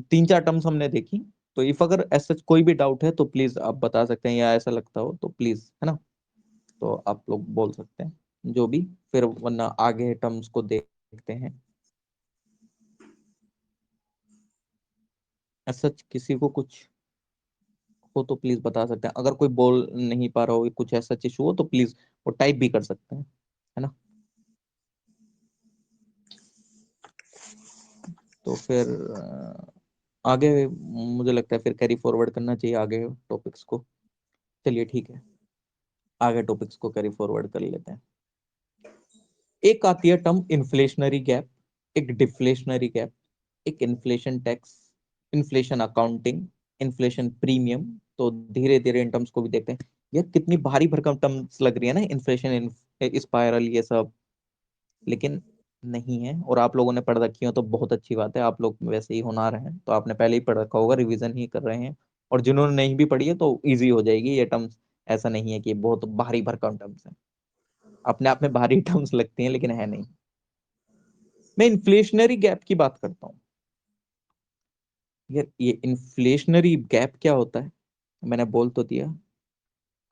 3-4 टर्म्स हमने देखी। तो इफ अगर ऐसा कोई भी डाउट है तो प्लीज आप बता सकते हैं, या ऐसा लगता हो तो प्लीज, है ना, तो आप लोग बोल सकते हैं जो भी, फिर वरना आगे टर्म्स को देखते हैं। ऐसा किसी को कुछ हो तो प्लीज बता सकते हैं, अगर कोई बोल नहीं पा रहा हो, कुछ ऐसा इशू हो तो प्लीज वो टाइप भी कर सकते हैं, है ना। तो फिर आगे मुझे लगता है फिर कैरी फॉरवर्ड करना चाहिए आगे टॉपिक्स को। चलिए ठीक है, आगे टॉपिक्स को कैरी फॉरवर्ड कर लेते हैं। एक आती है टर्म इन्फ्लेशनरी गैप, एक डिफ्लेशनरी गैप, एक inflation tax, inflation accounting, inflation premium. तो धीरे धीरे इन टर्म्स को भी देखते हैं। यार कितनी भारी भरकम टर्म्स लग रही है ना, इन्फ्लेशन, स्पाइरल, ये सब, लेकिन नहीं है। और आप लोगों ने पढ़ रखी हो तो बहुत अच्छी बात है, आप लोग वैसे ही होनहार हैं तो आपने पहले ही पढ़ रखा होगा, रिवीजन ही कर रहे हैं। और जिन्होंने नहीं भी पढ़ी है तो इजी हो जाएगी ये टर्म्स। ऐसा नहीं है कि बहुत भारी भरकम टर्म्स है, अपने आप में भारी टर्म्स लगती हैं लेकिन है नहीं। मैं इन्फ्लेशनरी गैप की बात करता हूँ। ये इन्फ्लेशनरी गैप क्या होता है, मैंने बोल तो दिया।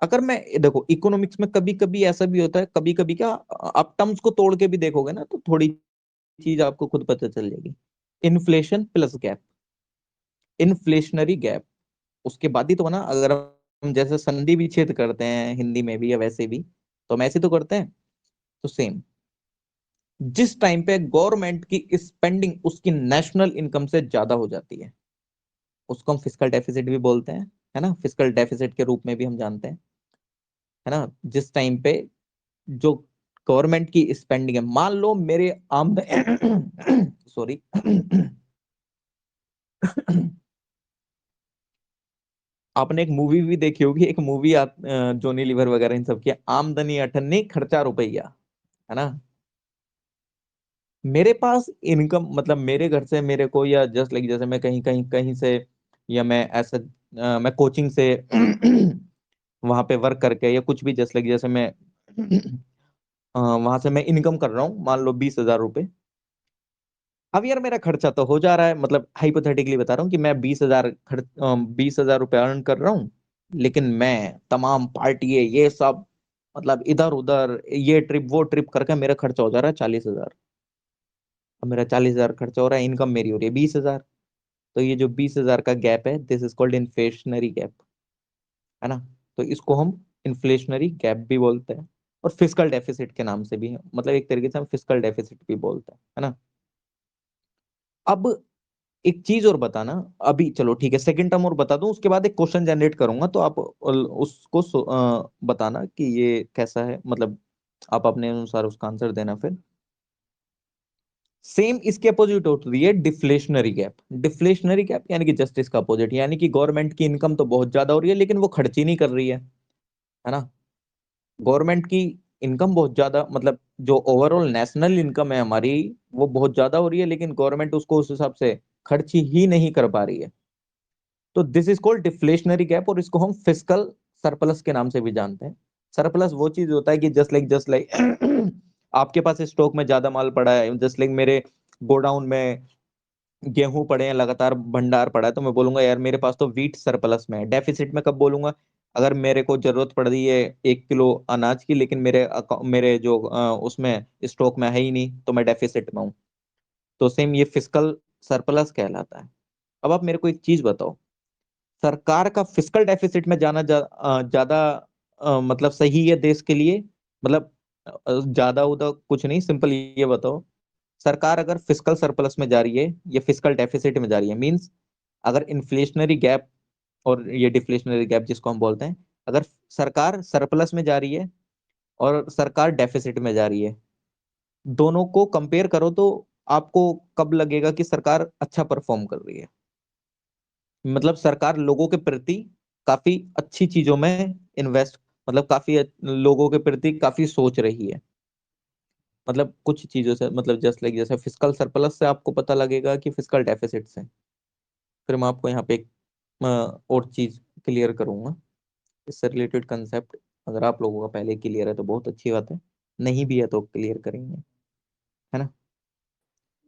अगर मैं देखो इकोनॉमिक्स में कभी कभी ऐसा भी होता है, कभी कभी क्या, आप टर्म्स को तोड़ के भी देखोगे ना तो थोड़ी चीज आपको खुद पता चल जाएगी। Inflation plus gap, inflationary gap, उसके बाद ही तो ना, अगर हम जैसे संधि विच्छेद करते हैं हिंदी में भी या वैसे भी, तो हम ऐसे तो करते हैं। तो सेम, जिस टाइम पे गवर्नमेंट की स्पेंडिंग उसकी नेशनल इनकम से ज्यादा हो जाती है, उसको हम फिस्कल डेफिसिट भी बोलते हैं, है ना, फिस्कल डेफिसिट के रूप में भी हम जानते हैं, है ना। जिस टाइम पे जो गवर्नमेंट की स्पेंडिंग है, मान लो मेरे आमदनी सॉरी आपने एक मूवी भी देखी होगी, एक मूवी जोनी लीवर वगैरह इन सब की, आमदनी अठन्नी खर्चा रुपया, है ना। मेरे पास इनकम, मतलब मेरे घर से मेरे को, या जस्ट लाइक जैसे मैं कहीं कहीं कहीं से, या मैं ऐसा मैं कोचिंग से वहां पे वर्क करके, या कुछ भी, जस्ट लाइक जैसे मैं वहां से मैं इनकम कर रहा हूँ, मान लो 20,000 रुपए। अब यार मेरा खर्चा तो हो जा रहा है, मतलब हाइपोथेटिकली बता रहा हूँ कि मैं 20,000 रुपये अर्न कर रहा हूँ, लेकिन मैं तमाम पार्टी ये सब, मतलब इधर उधर ये ट्रिप वो ट्रिप करके मेरा खर्चा हो जा रहा है 40,000। अब मेरा 40,000 खर्चा हो रहा है, इनकम मेरी हो रही है 20,000। तो ये जो 20,000 का गैप है, this is called inflationary gap, है ना। तो इसको हम इन्फ्लेशनरी गैप भी बोलते हैं, और फिस्कल डेफिसिट के नाम से भी है, मतलब एक तरीके से हम फिस्कल डेफिसिट भी बोलते हैं, है ना। अब एक चीज और बताना, अभी चलो ठीक है, सेकंड टर्म और बता दूं, उसके बाद एक क्वेश्चन जनरेट करूंगा, तो आप उसको बताना कि ये कैसा है, मतलब आप अपने अनुसार उसका आंसर देना फिर। सेम इसके अपोजिट होती है डिफ्लेशनरी गैप। डिफ्लेशनरी गैप यानी कि जस्टिस का अपोजिट, यानी कि गवर्नमेंट की इनकम तो बहुत ज्यादा हो रही है लेकिन वो खर्च ही नहीं कर रही है ना। गवर्नमेंट की इनकम बहुत ज्यादा, मतलब जो ओवरऑल नेशनल इनकम है हमारी, वो बहुत ज्यादा हो रही है, लेकिन गवर्नमेंट उसको उस हिसाब से खर्च ही नहीं कर पा रही है। तो this is called deflationary gap, और इसको हम फिस्कल सरप्लस के नाम से भी जानते हैं। सरप्लस वो चीज होता है कि जस्ट लाइक आपके पास स्टॉक में ज्यादा माल पड़ा है, जस्ट लाइक मेरे गोडाउन में गेहूं पड़े हैं, लगातार भंडार पड़ा है, तो मैं बोलूंगा यार मेरे पास तो वीट सरप्लस में है। डेफिसिट में कब बोलूंगा, अगर मेरे को जरूरत पड़ रही है 1 किलो अनाज की, लेकिन मेरे जो उसमें स्टॉक में है ही नहीं, तो मैं डेफिसिट में हूँ। तो सेम ये फिस्कल सरप्लस कहलाता है। अब आप मेरे को एक चीज बताओ, सरकार का फिस्कल डेफिसिट में जाना ज्यादा मतलब सही है देश के लिए, मतलब ज्यादा उदा कुछ नहीं, सिंपल ये बताओ, सरकार अगर फिस्कल सरप्लस में जा रही है या फिस्कल डेफिसिट में जा रही है, मींस अगर इन्फ्लेशनरी गैप और ये डिफ्लेशनरी गैप जिसको हम बोलते हैं, अगर सरकार सरप्लस में जा रही है और सरकार डेफिसिट में जा रही है, दोनों को कंपेयर करो तो आपको कब लगेगा कि सरकार अच्छा परफॉर्म कर रही है, मतलब सरकार लोगों के प्रति काफी अच्छी चीजों में इन्वेस्ट, मतलब काफी लोगों के प्रति काफी सोच रही है। मतलब कुछ चीजों से, मतलब जस्ट लाइक जैसे फिस्कल सरप्लस से आपको पता लगेगा कि फिस्कल डेफिसिट से। फिर मैं आपको यहाँ पे एक और चीज क्लियर करूंगा, इससे रिलेटेड कंसेप्ट, अगर आप लोगों का पहले क्लियर है तो बहुत अच्छी बात है। नहीं भी है तो क्लियर करेंगे, है ना।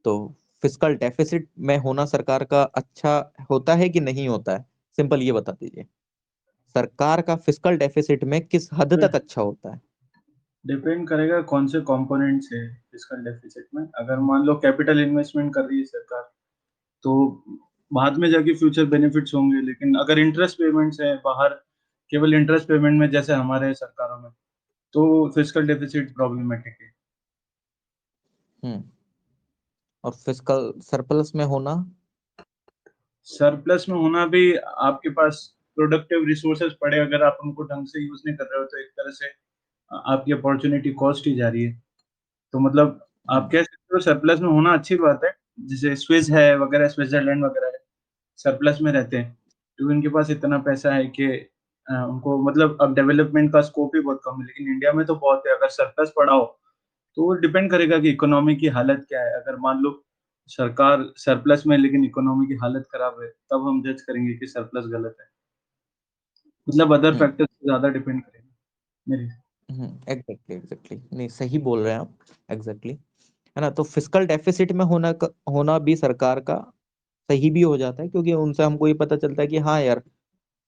तो फिस्कल डेफिसिट में होना सरकार का अच्छा होता है कि नहीं होता है, सिंपल ये बता दीजिए, सरकार का फिस्कल डेफिसिट में किस हद तक अच्छा होता है। डिपेंड करेगा कौन से कंपोनेंट्स है फिस्कल डेफिसिट में। अगर मान लो कैपिटल इन्वेस्टमेंट कर रही है सरकार, तो बाद में जाके फ्यूचर बेनिफिट्स होंगे। लेकिन अगर इंटरेस्ट पेमेंट्स है बाहर, केवल इंटरेस्ट पेमेंट में जैसे हमारे सरकारों में, तो फिस्कल डेफिसिट प्रॉब्लमेटिक है। हम्म। और फिस्कल सरप्लस में होना, सरप्लस में होना भी, आपके पास प्रोडक्टिव रिसोर्सेज पड़े, अगर आप उनको ढंग से यूज नहीं कर रहे हो तो एक तरह से आपकी अपॉर्चुनिटी कॉस्ट ही जा रही है। तो मतलब आप हम्म, कह सकते हो सरप्लस में होना अच्छी बात है। जैसे स्विस है वगैरह, स्विट्जरलैंड वगैरह है, सरप्लस में रहते हैं क्योंकि उनके पास इतना पैसा है कि उनको मतलब अब डेवलपमेंट का स्कोप ही बहुत कम है। लेकिन इंडिया में तो बहुत है। अगर सरप्लस पड़ा हो तो वो डिपेंड करेगा कि इकोनॉमी की हालत क्या है। अगर मान लो सरकार सरप्लस में लेकिन इकोनॉमी की हालत खराब है, तब हम जज करेंगे कि सरप्लस गलत है। मतलब अदर हम्म, फैक्टर्स ज्यादा डिपेंड करेगा मेरे। एग्जैक्टली एग्जैक्टली, नहीं सही बोल रहे हैं आप, एग्जैक्टली, है ना। तो फिस्कल डेफिसिट में होना भी सरकार का सही भी हो जाता है, क्योंकि उनसे हमको ये पता चलता है कि हाँ यार,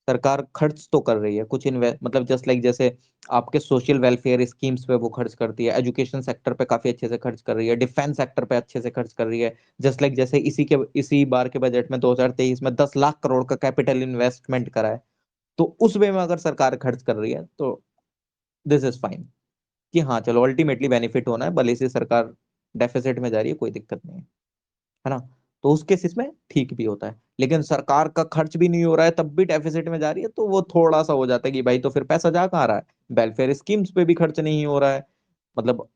सरकार खर्च तो कर रही है कुछ, इन्वेस्ट मतलब जस्ट लाइक जैसे आपके सोशल वेलफेयर स्कीम्स पे वो खर्च करती है, एजुकेशन सेक्टर पे काफी अच्छे से खर्च कर रही है, डिफेंस सेक्टर पे अच्छे से खर्च कर रही है। जस्ट लाइक जैसे इसी बार के बजट में 2023 में 10 लाख करोड़ का कैपिटल इन्वेस्टमेंट करा है, तो उस वे में अगर सरकार खर्च कर रही है तो दिस इज फाइन, कि हाँ चलो अल्टीमेटली बेनिफिट होना है, भले से सरकार डेफिसिट में जा रही है, कोई दिक्कत नहीं है ना। तो उस केसेस में ठीक भी होता है। लेकिन सरकार का खर्च भी नहीं हो रहा है तब भी डेफिसिट में जा रही है, तो वो थोड़ा सा हो जाता है कि भाई तो फिर पैसा जा कहाँ रहा है, वेलफेयर स्कीम्स पे भी खर्च नहीं हो रहा है, मतलब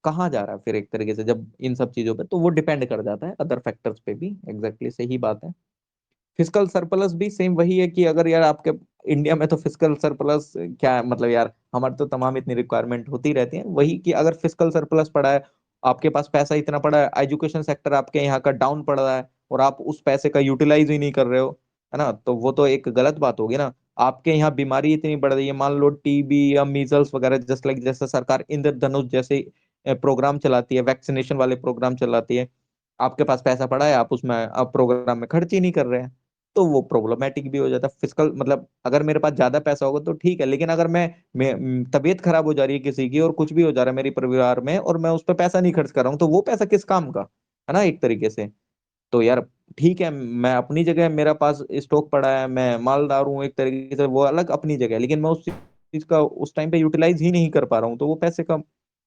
कहाँ जा रहा है फिर एक तरीके से जब इन सब चीजों पे, तो वो डिपेंड कर जाता है अदर फैक्टर्स पे भी, एग्जैक्टली सही बात है। फिस्कल सरप्लस भी सेम वही है कि अगर यार आपके इंडिया में तो फिस्कल सरप्लस क्या है, मतलब यार हमारे तो तमाम इतनी रिक्वायरमेंट होती रहती है, वही कि अगर फिस्कल सरप्लस पड़ा है, आपके पास पैसा इतना पड़ा है, एजुकेशन सेक्टर आपके यहाँ का डाउन पड़ रहा है और आप उस पैसे का यूटिलाइज ही नहीं कर रहे हो, है ना, तो वो तो एक गलत बात होगी ना। आपके यहाँ बीमारी इतनी बढ़ रही है, मान लो टीबी या मीजल्स वगैरह, जस्ट लाइक जैसे सरकार इंद्रधनुष जैसे प्रोग्राम चलाती है, वैक्सीनेशन वाले प्रोग्राम चलाती है, आपके पास पैसा पड़ा है, आप उसमें आप प्रोग्राम में खर्च ही नहीं कर रहे हैं, तो वो प्रॉब्लमेटिक भी हो जाता है फिजिकल। मतलब अगर मेरे पास ज्यादा पैसा होगा तो ठीक है, लेकिन अगर मैं तबीयत खराब हो जा रही है किसी की और कुछ भी हो जा रहा है मेरे परिवार में और मैं उस पर पैसा नहीं खर्च कर रहा हूँ, तो वो पैसा किस काम का, है ना, एक तरीके से। तो यार ठीक है, मैं अपनी जगह मेरा पास स्टॉक पड़ा है, मैं मालदार हूँ एक तरीके से, वो अलग अपनी जगह है, लेकिन मैं उस चीज का उस टाइम पे यूटिलाइज ही नहीं कर पा रहा हूँ, तो वो पैसे का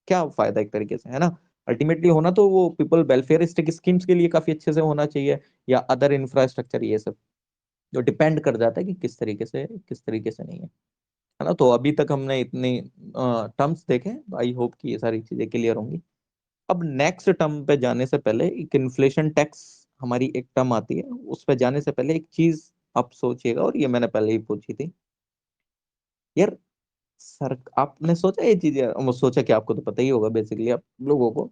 क्या फायदा एक तरीके से, है ना। अल्टीमेटली होना तो वो पीपल वेलफेयर स्कीम्स के लिए काफी अच्छे से होना चाहिए, या अदर इंफ्रास्ट्रक्चर, ये सब जो डिपेंड कर जाता है कि किस तरीके से नहीं है ना। तो अभी तक हमने इतने टर्म्स देखे, आई होप कि ये सारी चीजें क्लियर होंगी। अब नेक्स्ट टर्म पे जाने से पहले, एक इन्फ्लेशन टैक्स हमारी एक टर्म आती है, उस पे जाने से पहले एक चीज आप सोचिएगा, और ये मैंने पहले ही पूछी थी यार, सर आपने सोचा ये चीज, वो सोचा कि आपको तो पता ही होगा बेसिकली आप लोगों को,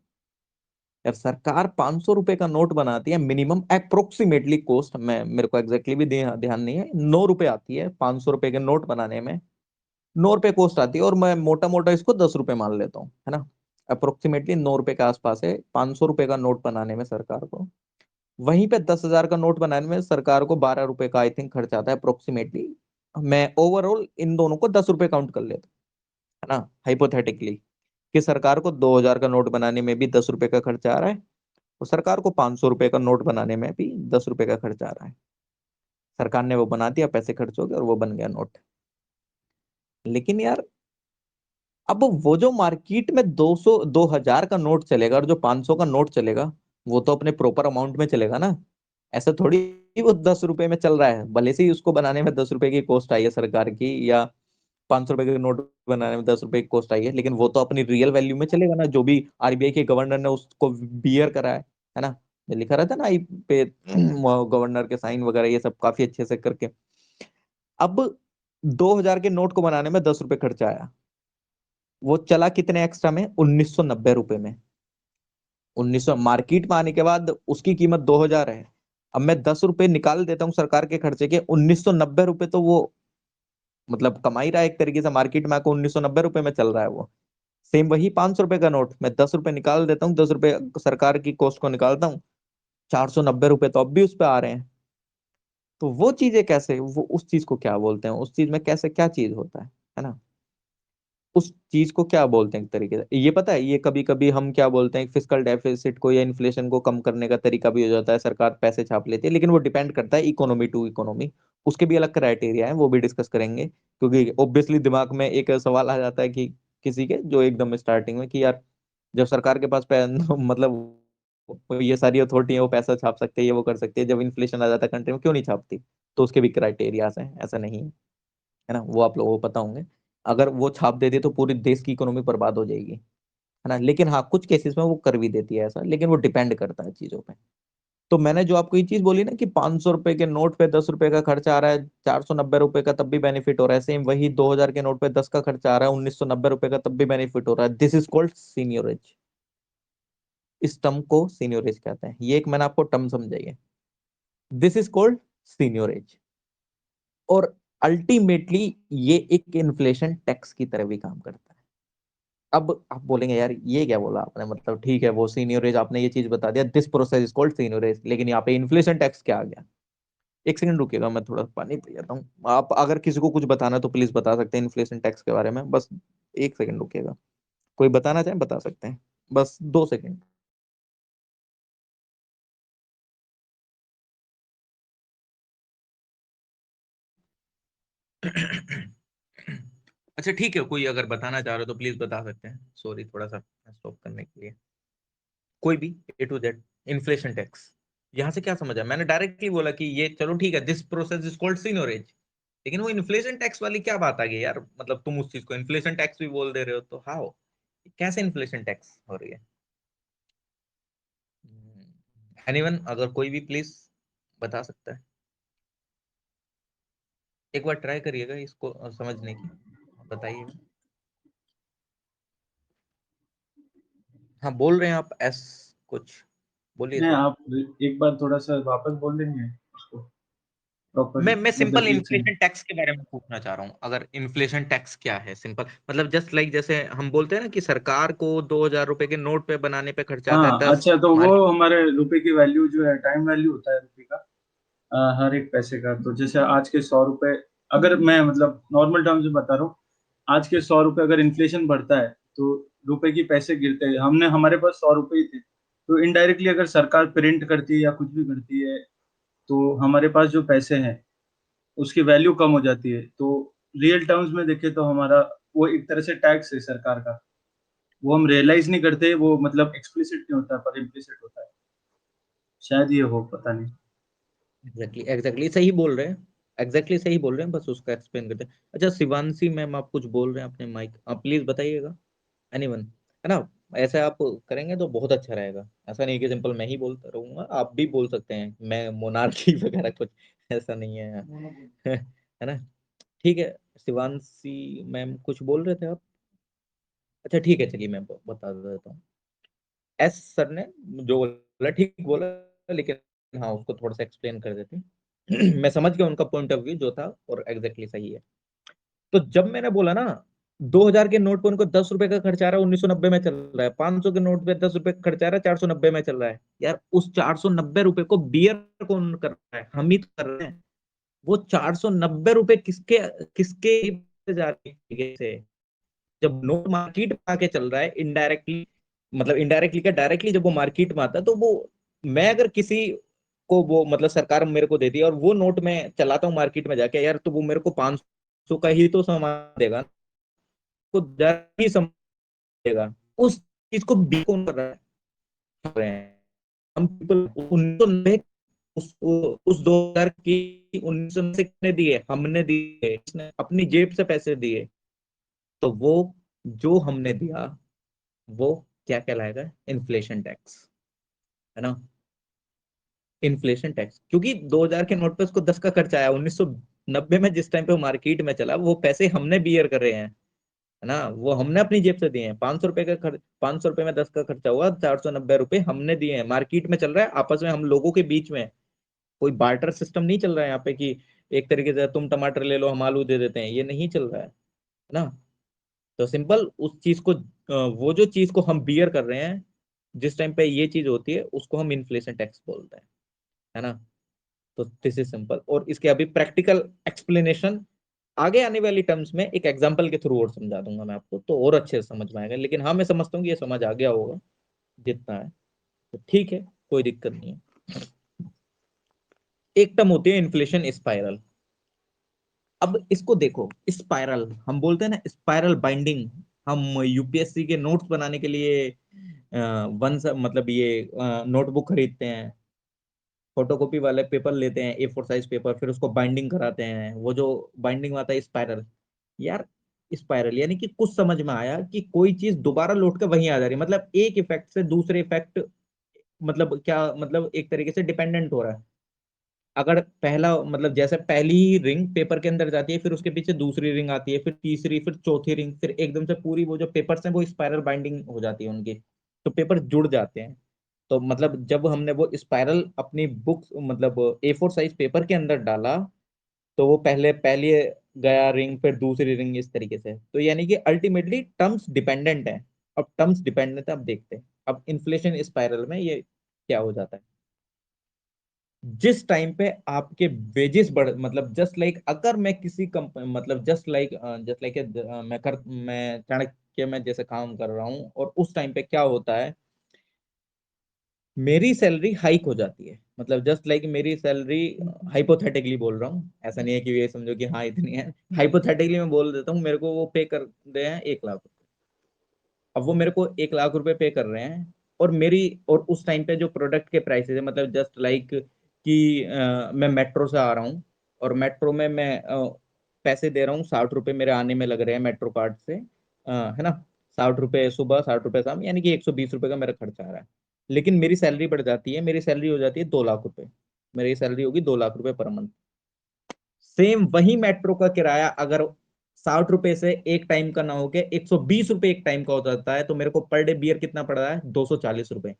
यार सरकार 500 रुपए का नोट बनाती है मिनिमम अप्रोक्सीमेटली कॉस्ट में, मेरे को एग्जैक्टली भी ध्यान नहीं है, 9 रुपए आती है 500 रुपए के नोट बनाने में, 9 रुपए कॉस्ट आती है, और मैं मोटा मोटा इसको 10 रुपए मान लेता हूँ, है ना। अप्रोक्सीमेटली 9 रुपए के आसपास है 500 रुपए का नोट बनाने में सरकार को। वहीं पे 10,000 का नोट बनाने में सरकार को 12 रुपए का आई थिंक खर्च आता है अप्रोक्सीमेटली। मैं ओवरऑल इन दोनों को 10 रुपए काउंट कर लेता हूँ, है ना, हाइपोथेटिकली, कि सरकार को 2,000 का नोट बनाने में भी 10 रुपए का खर्च आ रहा है, और सरकार को 500 रुपए का नोट बनाने में भी 10 रुपए का खर्च आ रहा है। सरकार ने वो बना दिया, पैसे खर्च हो गए और वो बन गया नोट। लेकिन यार अब वो जो मार्केट में 200 2,000 का नोट चलेगा और जो 500 का नोट चलेगा, वो तो अपने प्रॉपर अमाउंट में चलेगा ना। ऐसा थोड़ी वो 10 रुपए में चल रहा है, भले से ही उसको बनाने में 10 रुपए की कॉस्ट आई है सरकार की, या 500 रुपए के नोट बनाने में 10 रुपए की कॉस्ट आई है, लेकिन वो तो अपनी रियल वैल्यू में चलेगा ना, जो भी आरबीआई के गवर्नर ने उसको बियर करा है ना। ये लिखा रहता है ना आई पे गवर्नर के साइन वगैरह, ये सब काफी अच्छे से करके। अब 2,000 के नोट को बनाने में 10 रुपए खर्चा आया, वो चला कितने एक्स्ट्रा में, 1,990 रुपए में। 1900 मार्केट में आने के बाद उसकी कीमत 2,000 है, अब मैं 10 रुपए निकाल देता हूँ सरकार के खर्चे के, 1,990 रुपए तो वो मतलब कमा ही रहा है एक तरीके से, मार्केट में आकर 1,990 रुपए में चल रहा है वो। सेम वही 500 रुपए का नोट मैं 10 रुपए निकाल देता हूँ, 10 रुपए सरकार की कॉस्ट को निकालता हूँ, 490 रुपए तो अब भी उस पे आ रहे हैं। तो वो चीजें कैसे, वो उस चीज को क्या बोलते हैं, उस चीज में कैसे क्या चीज होता है ना, उस चीज को क्या बोलते हैं एक तरीके से। ये पता है, ये कभी कभी हम क्या बोलते हैं, फिस्कल डेफिसिट को या इन्फ्लेशन को कम करने का तरीका भी हो जाता है, सरकार पैसे छाप लेती है, लेकिन वो डिपेंड करता है इकोनॉमी टू इकोनॉमी। उसके भी अलग क्राइटेरिया है, वो भी डिस्कस करेंगे, क्योंकि ऑब्वियसली दिमाग में एक सवाल आ जाता है कि किसी के जो एकदम स्टार्टिंग में कि यार जब सरकार के पास मतलब ये सारी अथॉरिटी है, वो पैसा छाप सकते हैं, ये वो कर सकती है, जब इन्फ्लेशन आ जाता है कंट्री में क्यों नहीं छापती। तो उसके भी क्राइटेरियाज हैं, ऐसा नहीं है ना, वो आप लोगों को पता होंगे। अगर वो छाप दे दे तो पूरी देश की इकोनॉमी बर्बाद हो जाएगी, है ना। लेकिन हाँ कुछ केसेस में वो कर भी देती है ऐसा, लेकिन वो डिपेंड करता है चीजों पे। तो मैंने जो आपको ये चीज बोली ना कि 500 रुपए के नोट पे 10 रुपए का खर्चा आ रहा है, 490 रुपए का तब भी बेनिफिट हो रहा है, सेम वही 2000 के नोट पे 10 का खर्चा आ रहा है, 1990 रुपए का तब भी बेनिफिट हो रहा है। This is called seigniorage. इस टर्म को सीनियरेज कहते हैं, ये एक मैंने आपको टर्म समझाई है, दिस इज कॉल्ड सीनियरेज। और अल्टीमेटली ये एक इन्फ्लेशन टैक्स की तरह भी काम करता है। अब आप बोलेंगे यार ये क्या बोला आपने, मतलब ठीक है वो सीनियरेज आपने ये चीज बता दिया, दिस प्रोसेस इज कॉल्ड सीनियरेज, लेकिन यहाँ पे इन्फ्लेशन टैक्स क्या आ गया। एक सेकंड रुकिएगा, मैं थोड़ा पानी पी लेता हूँ। आप अगर किसी को कुछ बताना है तो प्लीज बता सकते हैं इन्फ्लेशन टैक्स के बारे में, बस एक सेकंड रुकिएगा। कोई बताना चाहे बता सकते हैं, बस 2 सेकंड। अच्छा ठीक है, कोई अगर बताना चाह रहे हो तो प्लीज बता सकते हैं, सॉरी थोड़ा सा स्टॉप करने के लिए। कोई भी A to Z। Inflation tax यहां से क्या समझा, मैंने डायरेक्टली बोला कि ये चलो ठीक है, दिस प्रोसेस इज कॉल्ड सीनियरेज, लेकिन वो इन्फ्लेशन टैक्स वाली क्या बात आ गई यार, मतलब तुम उस चीज को इन्फ्लेशन टैक्स भी बोल दे रहे हो, तो हाउ, कैसे इन्फ्लेशन टैक्स हो रही है। एनीवन अगर कोई भी प्लीज बता सकता है, एक बार ट्राई करिएगा इसको समझने की, बताइएगा। हाँ बोल रहे हैं आप एस कुछ, बोलिए नहीं, सर। आप एक बार थोड़ा सा वापस बोल देंगे उसको प्रॉपर, मैं सिंपल मतलब ये से। इन्फ्लेशन टैक्स के बारे में पूछना चाह रहा हूँ, अगर इन्फ्लेशन टैक्स क्या है, सिंपल मतलब जस्ट लाइक जैसे हम बोलते हैं ना कि सरकार को 2000 रुपए के नोट पे बनाने पे खर्चा आता है हाँ 10 अच्छा, तो वो मार्केट। हमारे रुपए की वैल्यू जो है, टाइम वैल्यू होता है रुपए का, हर एक पैसे का। तो जैसे आज के 100 रुपए, अगर मैं मतलब नॉर्मल टर्म्स में बता रहा हूँ, आज के 100 रुपए अगर इन्फ्लेशन बढ़ता है तो रुपए की पैसे गिरते हैं। हमने हमारे पास 100 रुपए ही थे, तो इनडायरेक्टली अगर सरकार प्रिंट करती है या कुछ भी करती है, तो हमारे पास जो पैसे हैं उसकी वैल्यू कम हो जाती है। तो रियल टर्म्स में देखें तो हमारा वो एक तरह से टैक्स है सरकार का। वो हम रियलाइज़ नहीं करते, वो मतलब एक्सप्लिसिट नहीं होता पर इम्प्लिसिट होता है। शायद ये हो, पता नहीं। एग्जैक्टली एग्जैक्टली सही बोल रहे हैं, एग्जैक्टली सही बोल रहे हैं, बस उसका एक्सप्लेन करते हैं। अच्छा शिवांशी मैम आप कुछ बोल रहे हैं अपने माइक, आप प्लीज बताइएगा। एनीवन, है ना, ऐसे आप करेंगे तो बहुत अच्छा रहेगा, ऐसा नहीं कि सिंपल मैं ही बोलता रहूंगा, आप भी बोल सकते हैं, मैं मोनार्की वगैरह कुछ ऐसा नहीं है। है ना, ठीक है। शिवांशी मैम कुछ बोल रहे थे आप। अच्छा ठीक है, चलिए मैं बता देता हूँ। एस सर ने जो बोला ठीक बोला, लेकिन हाँ उसको थोड़ा सा एक्सप्लेन कर देते हैं। मैं समझ गया उनका पॉइंट ऑफ व्यू जो था, और एग्जैक्टली सही है। तो जब मैंने बोला ना 2000 के नोट पे उनको 10 रुपए का खर्चा आ रहा है, 1990 में चल रहा है, 500 के नोट पे 10 रुपए का खर्चा आ रहा है, 490 में चल रहा है, यार उस 490 रुपए को बियर कौन कर रहा है, हम ही तो कर रहे हैं। वो 490 रुपए किसके किसके जा रहे हैं, जब नोट मार्केट में आके चल रहा है इनडायरेक्टली, मतलब इनडायरेक्टली क्या डायरेक्टली, जब वो मार्केट में आता है तो वो, मैं अगर किसी को वो मतलब सरकार मेरे को देती है और वो नोट में चलाता हूँ मार्केट में जाके यार, तो वो मेरे को 500 का ही तो सामान देगा, तो ज्यादा ही सामान देगा। उस चीज को बी कौन कर रहा है, हम पीपल। 1990 उस 2000 की 1990 से किसने दिए, हमने दिए, इसने अपनी जेब से पैसे दिए। तो वो जो हमने दिया वो क्या कहलाएगा, इन्फ्लेशन टैक्स, है ना। इन्फ्लेशन टैक्स, क्योंकि 2000 के नोट पे उसको 10 का खर्चा आया, 1990 में जिस टाइम पे मार्केट में चला वो पैसे हमने बियर कर रहे हैं, है ना, वो हमने अपनी जेब से दिए हैं। 500 रुपए का खर्च, 500 रुपए में 10 का खर्चा हुआ, 490 रुपए हमने दिए हैं, मार्केट में चल रहा है आपस में हम लोगों के बीच में। कोई बार्टर सिस्टम नहीं चल रहा है यहाँ पे कि एक तरीके से तुम टमाटर ले लो हम आलू दे देते हैं, ये नहीं चल रहा है ना। तो सिंपल उस चीज को वो जो चीज को हम बियर कर रहे हैं, जिस टाइम पे ये चीज होती है उसको हम इन्फ्लेशन टैक्स बोलते हैं, है ना। तो दिस इज सिंपल, और इसके अभी प्रैक्टिकल एक्सप्लेनेशन आगे आने वाली टर्म्स में एक एग्जांपल के थ्रू और समझा दूंगा मैं आपको, तो और अच्छे से समझ में आएगा। लेकिन हाँ, मैं समझता हूँ कि ये समझ आ गया होगा जितना है, तो ठीक है, कोई दिक्कत नहीं है। एक टर्म होती है इन्फ्लेशन स्पाइरल। अब इसको देखो, स्पाइरल हम बोलते हैं ना, स्पाइरल बाइंडिंग। हम यूपीएससी के नोट्स बनाने के लिए मतलब ये नोटबुक खरीदते हैं, फोटोकॉपी वाले पेपर लेते हैं, A4 साइज पेपर, फिर उसको बाइंडिंग कराते हैं। वो जो बाइंडिंग आता है स्पाइरल, यार स्पाइरल यानी कि कुछ समझ में आया कि कोई चीज दोबारा लौट कर वहीं आ जा रही है, मतलब एक इफेक्ट से दूसरे इफेक्ट, मतलब क्या, मतलब एक तरीके से डिपेंडेंट हो रहा है। अगर पहला मतलब जैसे पहली ही रिंग पेपर के अंदर जाती है, फिर उसके पीछे दूसरी रिंग आती है, फिर तीसरी, फिर चौथी रिंग, फिर एकदम से पूरी वो जो पेपर्स हैं वो स्पाइरल बाइंडिंग हो जाती है उनकी, तो पेपर जुड़ जाते हैं। तो मतलब जब हमने वो स्पाइरल अपनी बुक मतलब A4 साइज पेपर के अंदर डाला, तो वो पहले गया रिंग, फिर दूसरी रिंग, इस तरीके से। तो यानी कि अल्टीमेटली टर्म्स डिपेंडेंट है। अब टर्म्स डिपेंडेंट है, अब देखते हैं अब इन्फ्लेशन स्पाइरल में ये क्या हो जाता है। जिस टाइम पे आपके वेजेस बढ़, मतलब जस्ट लाइक अगर मैं किसी कंपनी, मतलब जस्ट लाइक मैं चाणक्य में जैसे काम कर रहा हूँ, और उस टाइम पे क्या होता है, मेरी सैलरी हाइक हो जाती है। मतलब जस्ट लाइक मेरी सैलरी, हाइपोथेटिकली बोल रहा हूँ, ऐसा नहीं है कि ये समझो कि हाँ इतनी है, हाइपोथेटिकली मैं बोल देता हूँ, मेरे को वो पे कर रहे हैं 1 लाख। अब वो मेरे को 1 लाख रुपए पे कर रहे हैं, और उस टाइम पे जो प्रोडक्ट के प्राइसेस है, मतलब जस्ट लाइक कि मैं मेट्रो से आ रहा हूँ, और मेट्रो में मैं पैसे दे रहा हूँ 60 रुपए, मेरे आने में लग रहे हैं मेट्रो कार्ड से, है ना। 60 रुपए सुबह, 60 रुपए शाम, यानी कि 120 रुपए का मेरा खर्चा आ रहा है। लेकिन मेरी सैलरी बढ़ जाती है, मेरी सैलरी हो जाती है 2 लाख रुपए। मेरी सैलरी होगी 2 लाख रुपए पर मंथ। सेम वही मेट्रो का किराया अगर 60 रुपए से एक टाइम का ना होके 120 रुपए एक टाइम का हो जाता है, तो मेरे को पर डे बियर कितना पड़ रहा है, 240 रुपए।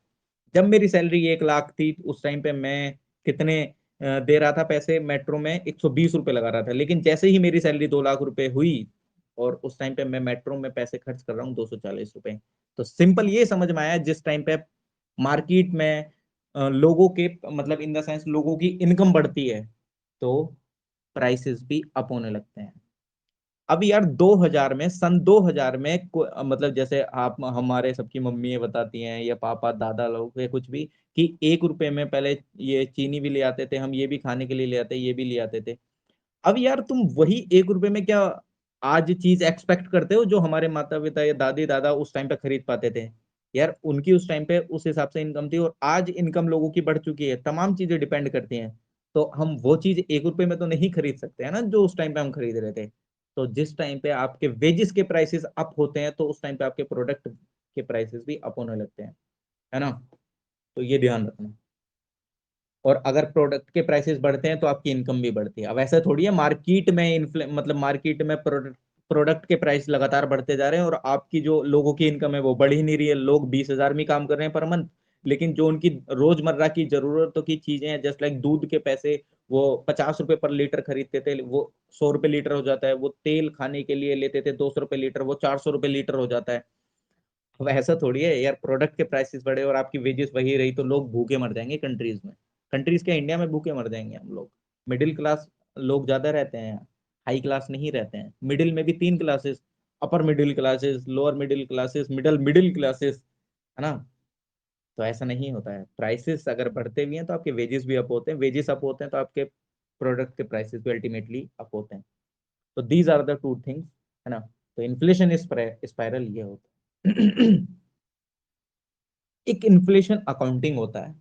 जब मेरी सैलरी 1 लाख थी उस टाइम पे मैं कितने दे रहा था पैसे मेट्रो में, 120 रुपए लगा रहा था। लेकिन जैसे ही मेरी सैलरी 2 लाख रुपए हुई, और उस टाइम पे मैं मेट्रो में पैसे खर्च कर रहा हूँ 240 रुपए। तो सिंपल ये समझ में आया, जिस टाइम पे मार्केट में लोगों के, मतलब इन द सेंस लोगों की इनकम बढ़ती है, तो प्राइसेस भी अप होने लगते हैं। अब यार 2000 में, सन 2000 में मतलब जैसे आप हमारे सबकी मम्मी बताती हैं, या पापा दादा लोग या कुछ भी, कि 1 रुपए में पहले ये चीनी भी ले आते थे हम, ये भी खाने के लिए ले आते, ये भी ले आते थे। अब यार तुम वही 1 रुपए में क्या आज चीज एक्सपेक्ट करते हो जो हमारे माता पिता या दादी दादा उस टाइम पे खरीद पाते थे। यार उनकी उस टाइम पे उस हिसाब से इनकम थी, और आज इनकम लोगों की बढ़ चुकी है, तमाम चीजें डिपेंड करती हैं। तो हम वो चीज 1 रुपए में तो नहीं खरीद सकते है ना, जो उस टाइम पे हम खरीद रहे थे। तो जिस टाइम पे आपके वेजेस के प्राइसेस अप होते हैं, तो उस टाइम पे आपके प्रोडक्ट के प्राइसेस भी अप होने लगते हैं, है ना। तो ये ध्यान रखना। और अगर प्रोडक्ट के प्राइसेस बढ़ते हैं तो आपकी इनकम भी बढ़ती है। अब ऐसा थोड़ी है मार्केट में मतलब मार्केट में प्रोडक्ट के प्राइस लगातार बढ़ते जा रहे हैं, और आपकी जो लोगों की इनकम है वो बढ़ ही नहीं रही है। लोग 20,000 में काम कर रहे हैं पर मंथ, लेकिन जो उनकी रोजमर्रा की जरूरतों की चीजें हैं, जस्ट लाइक दूध के पैसे वो 50 रुपए पर लीटर खरीदते थे, वो 100 रुपए लीटर हो जाता है। वो तेल खाने के लिए लेते थे 200 रुपए लीटर, वो 400 रुपए लीटर हो जाता है। अब ऐसा थोड़ी है यार, प्रोडक्ट के प्राइसेस बढ़े और आपकी वेजेस वही रही तो लोग भूखे मर जाएंगे कंट्रीज में। कंट्रीज के इंडिया में भूखे मर जाएंगे हम लोग। मिडिल क्लास लोग ज्यादा रहते हैं यहाँ, हाई क्लास नहीं रहते हैं। मिडिल में भी 3 classes, upper middle classes, lower middle classes, middle middle classes, है ना। तो ऐसा नहीं होता है, प्राइसेस अगर बढ़ते भी हैं तो आपके वेजेस भी अप होते हैं, वेजेस अप होते हैं तो आपके प्रोडक्ट के प्राइसेस भी अल्टीमेटली अप होते हैं। तो these are the two things, है ना। तो इन्फ्लेशन स्पाइरल ये होता है। एक इन्फ्लेशन अकाउंटिंग होता है।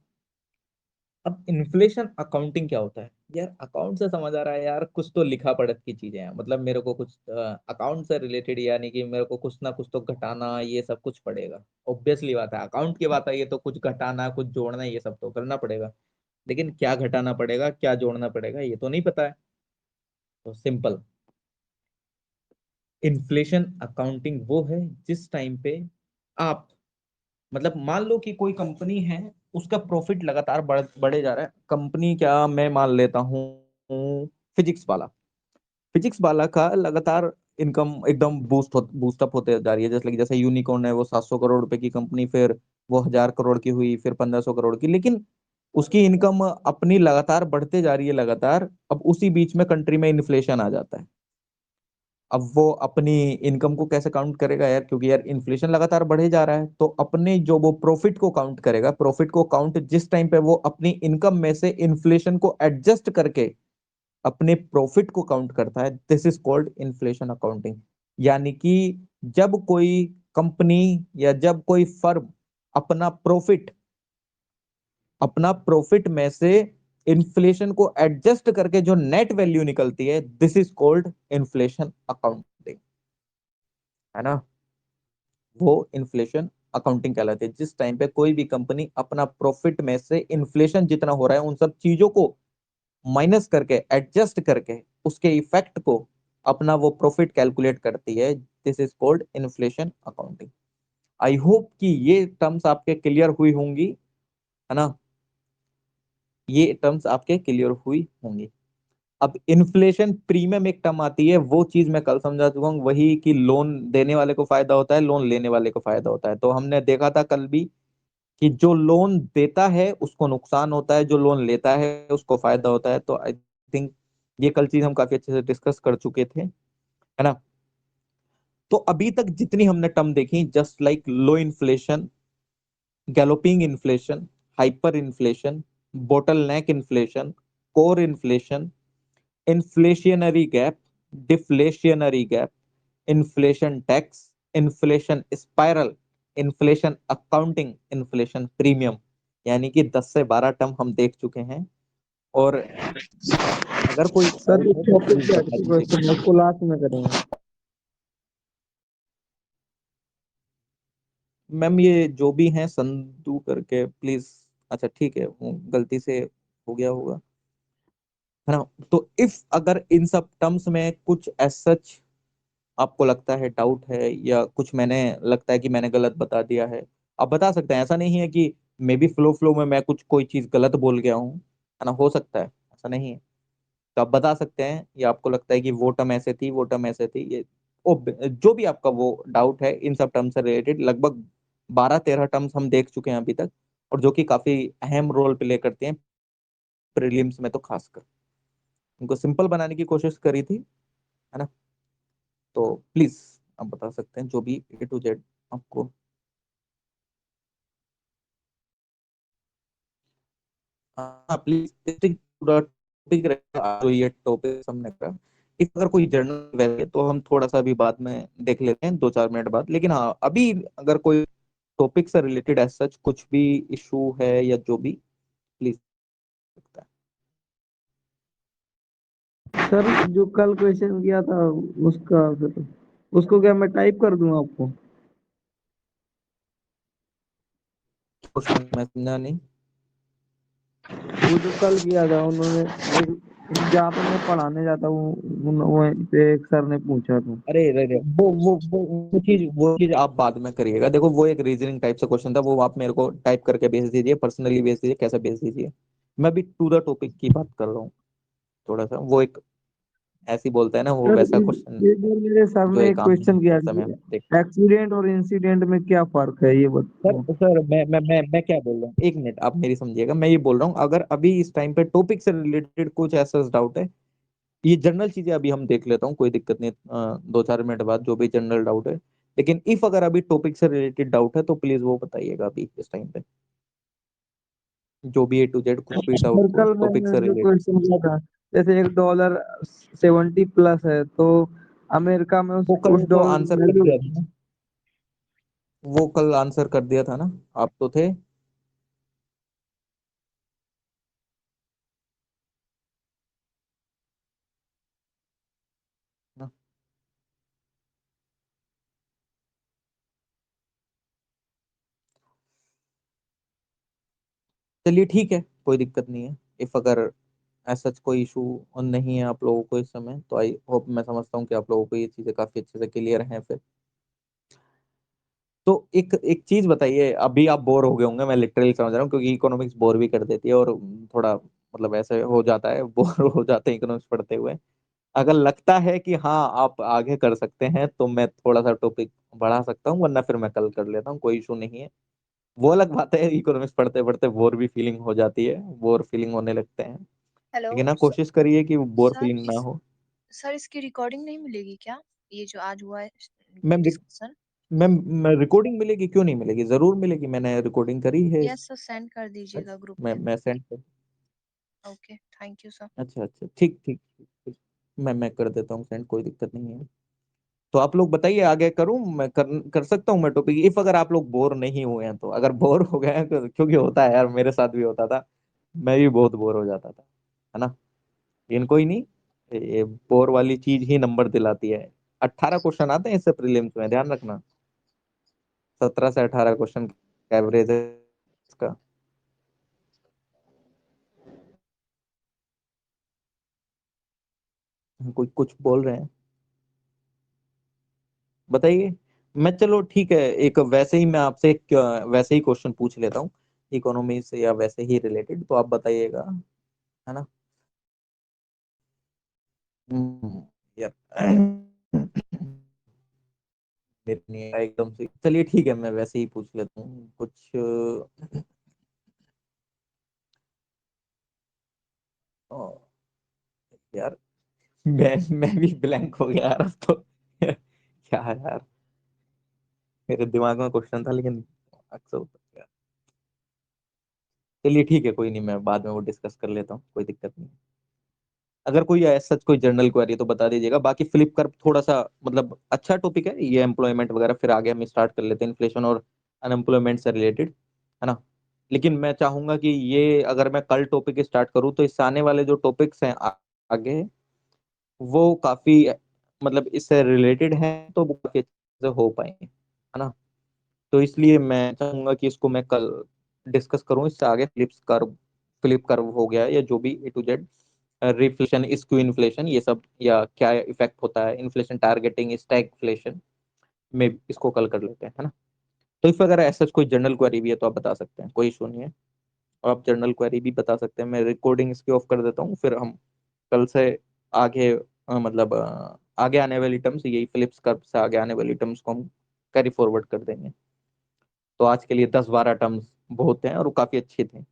अब इन्फ्लेशन अकाउंटिंग क्या होता है, यार अकाउंट से समझ आ रहा है यार, कुछ तो लिखा पढ़त की चीजें हैं, मतलब मेरे को कुछ अकाउंट से रिलेटेड, यानी कि मेरे को कुछ ना कुछ तो घटाना ये सब कुछ पड़ेगा। ऑब्वियसली बात है, अकाउंट की बात है, ये तो कुछ घटाना कुछ जोड़ना ये सब तो करना पड़ेगा। लेकिन क्या घटाना पड़ेगा क्या जोड़ना पड़ेगा ये तो नहीं पता है। तो सिंपल, इन्फ्लेशन अकाउंटिंग वो है जिस टाइम पे आप, मतलब मान लो कि कोई कंपनी है, उसका प्रॉफिट लगातार बढ़े जा रहा है। कंपनी क्या, मैं मान लेता हूँ फिजिक्स वाला, फिजिक्स वाला का लगातार इनकम एकदम बूस्टअप होते जा रही है, जैसे यूनिकॉर्न है, वो 700 करोड़ रुपए की कंपनी, फिर वो 1000 करोड़ की हुई, फिर 1500 करोड़ की, लेकिन उसकी इनकम अपनी लगातार बढ़ते जा रही है लगातार। अब उसी बीच में कंट्री में इन्फ्लेशन आ जाता है। अब वो अपनी इनकम को कैसे काउंट करेगा यार, क्योंकि यार इन्फ्लेशन लगातार बढ़े जा रहा है, तो अपने जो वो प्रॉफिट को काउंट करेगा, प्रॉफिट को काउंट जिस टाइम पे वो अपनी इनकम में से इन्फ्लेशन को एडजस्ट करके अपने प्रॉफिट को काउंट करता है, this is called inflation accounting. यानी कि जब कोई कंपनी या जब कोई फर्म अपना प्रॉफिट में से इन्फ्लेशन को एडजस्ट करके जो नेट वैल्यू निकलती है, this is called inflation accounting, है ना। वो इन्फ्लेशन अकाउंटिंग कहलाती है। जिस टाइम पे कोई भी कंपनी अपना प्रॉफिट में से इन्फ्लेशन जितना हो रहा है उन सब चीजों को माइनस करके एडजस्ट करके उसके इफेक्ट को अपना वो प्रॉफिट कैलकुलेट करती है, this is called inflation accounting. I hope कि ये टर्म्स आपके क्लियर हुई होंगी, है ना, ये टर्म्स आपके क्लियर हुई होंगी। अब इन्फ्लेशन प्रीमियम एक टर्म आती है, वो चीज मैं कल समझा चुका हूँ, वही कि लोन देने वाले को फायदा होता है, लोन लेने वाले को फायदा होता है। तो हमने देखा था कल भी कि जो लोन देता है उसको नुकसान होता है, जो लोन लेता है उसको फायदा होता है। तो आई थिंक ये कल चीज हम काफी अच्छे से डिस्कस कर चुके थे, है ना। तो अभी तक जितनी हमने टर्म देखी, just like low inflation, galloping inflation, hyper inflation, bottleneck inflation, core inflation, inflationary gap, deflationary gap, inflation tax, inflation spiral, inflation accounting, inflation premium, यानी कि 10 से 12 टर्म हम देख चुके हैं। और अगर कोई सर डाउट ये है तो टॉपिक प्लीज क्या बता क्वेश्चन है, दीजिए। उसको लास्ट में करेंगे। मैम ये जो भी हैं संधू करके प्लीज, अच्छा ठीक है, वो गलती से हो गया होगा, है ना। तो इफ अगर इन सब टर्म्स में कुछ एज सच आपको लगता है डाउट है, या कुछ मैंने लगता है कि मैंने गलत बता दिया है, आप बता सकते हैं। ऐसा नहीं है कि मे बी फ्लो फ्लो में मैं कुछ कोई चीज गलत बोल गया हूँ, है ना, हो सकता है, ऐसा नहीं है। तो आप बता सकते हैं, या आपको लगता है कि वो टर्म ऐसे थी, वो टर्म ऐसे थी, ये जो भी आपका वो डाउट है इन सब टर्म से रिलेटेड। लगभग 12-13 टर्म्स हम देख चुके हैं अभी तक, और जो कि काफी अहम रोल प्ले करते हैं प्रीलिम्स में, तो खासकर उनको सिंपल बनाने की कोशिश करी थी, है ना। तो प्लीज आप बता सकते हैं जो भी A to Z आपको। हाँ प्लीज, पूरा टॉपिक रहेगा जो ये टॉपिक हमने करा। इफ अगर कोई जर्नल वैसे तो हम थोड़ा सा भी बाद में देख लेते हैं, 2-4 मिनट बाद। लेकिन हाँ, अभी अगर कोई टॉपिक से रिलेटेड एज सच कुछ भी इशू है या जो भी, प्लीज। सर जो कल क्वेश्चन किया था उसका फिर उसको क्या मैं टाइप कर दूं आपको? क्वेश्चन मैं समझा नहीं। वो जो कल किया था उन्होंने, जहाँ पे मैं पढ़ाने जाता हूँ वो पे एक सर ने पूछा था। अरे अरे अरे, वो चीज आप बाद में करिएगा। देखो वो एक रीजनिंग टाइप से क्वेश्चन था, वो आप मेरे को टाइप करके भेज दीजिए, पर्सनली भेज दीजिए, कैसे भेज दीजिए। मैं भी टू द टॉपिक की बात कर रहा हूँ। थोड़ा सा वो एक ऐसी बोलता है ना, वो सर वैसा क्वेश्चन इस बार मेरे सर जो ने एक एक आम क्वेश्चन किया समय हम देख। कि एक्सीडेंट और इंसिडेंट में क्या फर्क है, ये सर बताओ। सर मैं क्या बोल रहा हूँ, एक मिनट आप मेरी समझिएगा। मैं ये बोल रहा हूँ, अगर अभी इस टाइम पे टॉपिक से रिलेटेड कुछ ऐसा डाउट है, ये जनरल चीजें अभी हम देख लेता हूँ, कोई दिक्कत नहीं, 2-4 मिनट बाद जो भी जनरल डाउट है। लेकिन इफ अगर अभी टॉपिक से रिलेटेड डाउट है तो प्लीज वो बताइएगा अभी इस टाइम पे, जो भी A to Z कुछ भी डाउट हो सर्कल टॉपिक में से जो रिलेटेड। क्वेश्चन किया था, जैसे $1 70 प्लस है तो अमेरिका में वो कल उस तो डॉलर आंसर कर वैल्यू। दिया था ना, वो कल आंसर कर दिया था ना, आप तो थे ना। चलिए ठीक है, कोई दिक्कत नहीं है। इफ अगर ऐसा कोई इशू नहीं है आप लोगों को इस समय, तो आई होप, मैं समझता हूँ कि आप लोगों को ये चीजें काफी अच्छे से क्लियर हैं फिर। तो एक एक चीज बताइए, अभी आप बोर हो गए होंगे, मैं लिटरली समझ रहा हूँ, क्योंकि इकोनॉमिक्स बोर भी कर देती है, और थोड़ा मतलब ऐसे हो जाता है, बोर हो जाते हैं इकोनॉमिक्स पढ़ते हुए। अगर लगता है कि हाँ आप आगे कर सकते हैं तो मैं थोड़ा सा टॉपिक बढ़ा सकता हूँ, वरना फिर मैं कल कर लेता हूँ, कोई इशू नहीं है। वो अलग बात है, इकोनॉमिक्स पढ़ते पढ़ते बोर भी फीलिंग हो जाती है, बोर फीलिंग होने लगते हैं, हेलो लेकिन हाँ कोशिश करिए कि बोर सर, फीलिंग ना हो। सर इसकी रिकॉर्डिंग नहीं मिलेगी क्या, ये जो आज हुआ है मैम डिस्कशन? मैम रिकॉर्डिंग मिलेगी, क्यों नहीं मिलेगी, जरूर मिलेगी, मैंने रिकॉर्डिंग करी है। यस सर, सेंड कर दीजिएगा ग्रुप पे। मैं सेंड कर। Okay, thank you sir. अच्छा अच्छा, ठीक ठीक ठीक, मैं कर देता हूँ सेंड, कोई दिक्कत नहीं है। तो आप लोग बताइए आगे करूं, मैं कर सकता हूं मैं टॉपिक, इफ अगर आप लोग बोर नहीं हुए हैं तो। अगर बोर हो गए हैं तो, क्योंकि होता है यार, मेरे साथ भी होता था, मैं भी बहुत बोर हो जाता था, है ना। लेकिन कोई नहीं, ये बोर वाली चीज ही नंबर दिलाती है। 18 क्वेश्चन आते हैं इससे प्रीलिम्स में, ध्यान रखना। 17 से 18 क्वेश्चन एवरेज है इसका। कोई कुछ बोल रहे हैं, बताइए। मैं चलो ठीक है, एक वैसे ही मैं आपसे एक वैसे ही क्वेश्चन पूछ लेता हूँ, इकोनॉमी से या वैसे ही रिलेटेड, तो आप बताइएगा, है ना। यार मेरे नहीं आया एकदम से, चलिए ठीक है, मैं वैसे ही पूछ लेता हूँ कुछ। अ, यार मैं भी ब्लैंक हो गया यार अब तो क्या है यार, मेरे दिमाग में क्वेश्चन था लेकिन अक्सर उतर गया। चलिए ठीक है, कोई नहीं, मैं बाद में वो डिस्कस कर लेता हूँ, कोई दिक्कत नहीं। अगर कोई सच कोई जनरल क्वेरी तो बता दीजिएगा, बाकी फ्लिप कर थोड़ा सा मतलब अच्छा टॉपिक है ये, एम्प्लॉयमेंट वगैरह, फिर आगे हम स्टार्ट कर लेते हैं इन्फ्लेशन और अनएम्प्लॉयमेंट से रिलेटेड, है ना। लेकिन मैं चाहूंगा कि ये अगर मैं कल टॉपिक स्टार्ट करूँ तो इससे आने वाले जो टॉपिक्स हैं आगे, वो काफी मतलब इससे रिलेटेड हैं, तो वो काफी अच्छे से हो पाएंगे, है ना। तो इसलिए मैं चाहूंगा कि इसको मैं कल डिस्कस करूं, इससे आगे फ्लिप कर्व हो गया या जो भी A to Z, reflation, skew inflation, ये सब, या क्या इफेक्ट होता है इन्फ्लेशन टारगेटिंग, स्टैगफ्लेशन में, इसको कल कर लेते हैं, है ना। तो इफ अगर ऐसा कोई जनरल क्वेरी भी है तो आप बता सकते हैं, कोई इशू नहीं है। और आप जनरल क्वेरी भी बता सकते हैं, मैं रिकॉर्डिंग इसकी ऑफ कर देता हूँ, फिर हम कल से आगे मतलब आगे आने वाली टर्म्स, यही फिलिप्स कर्व से आगे आने वाली टर्म्स को हम कैरी फॉरवर्ड कर देंगे। तो आज के लिए 10-12 टर्म्स बहुत हैं और वो काफी अच्छे थे।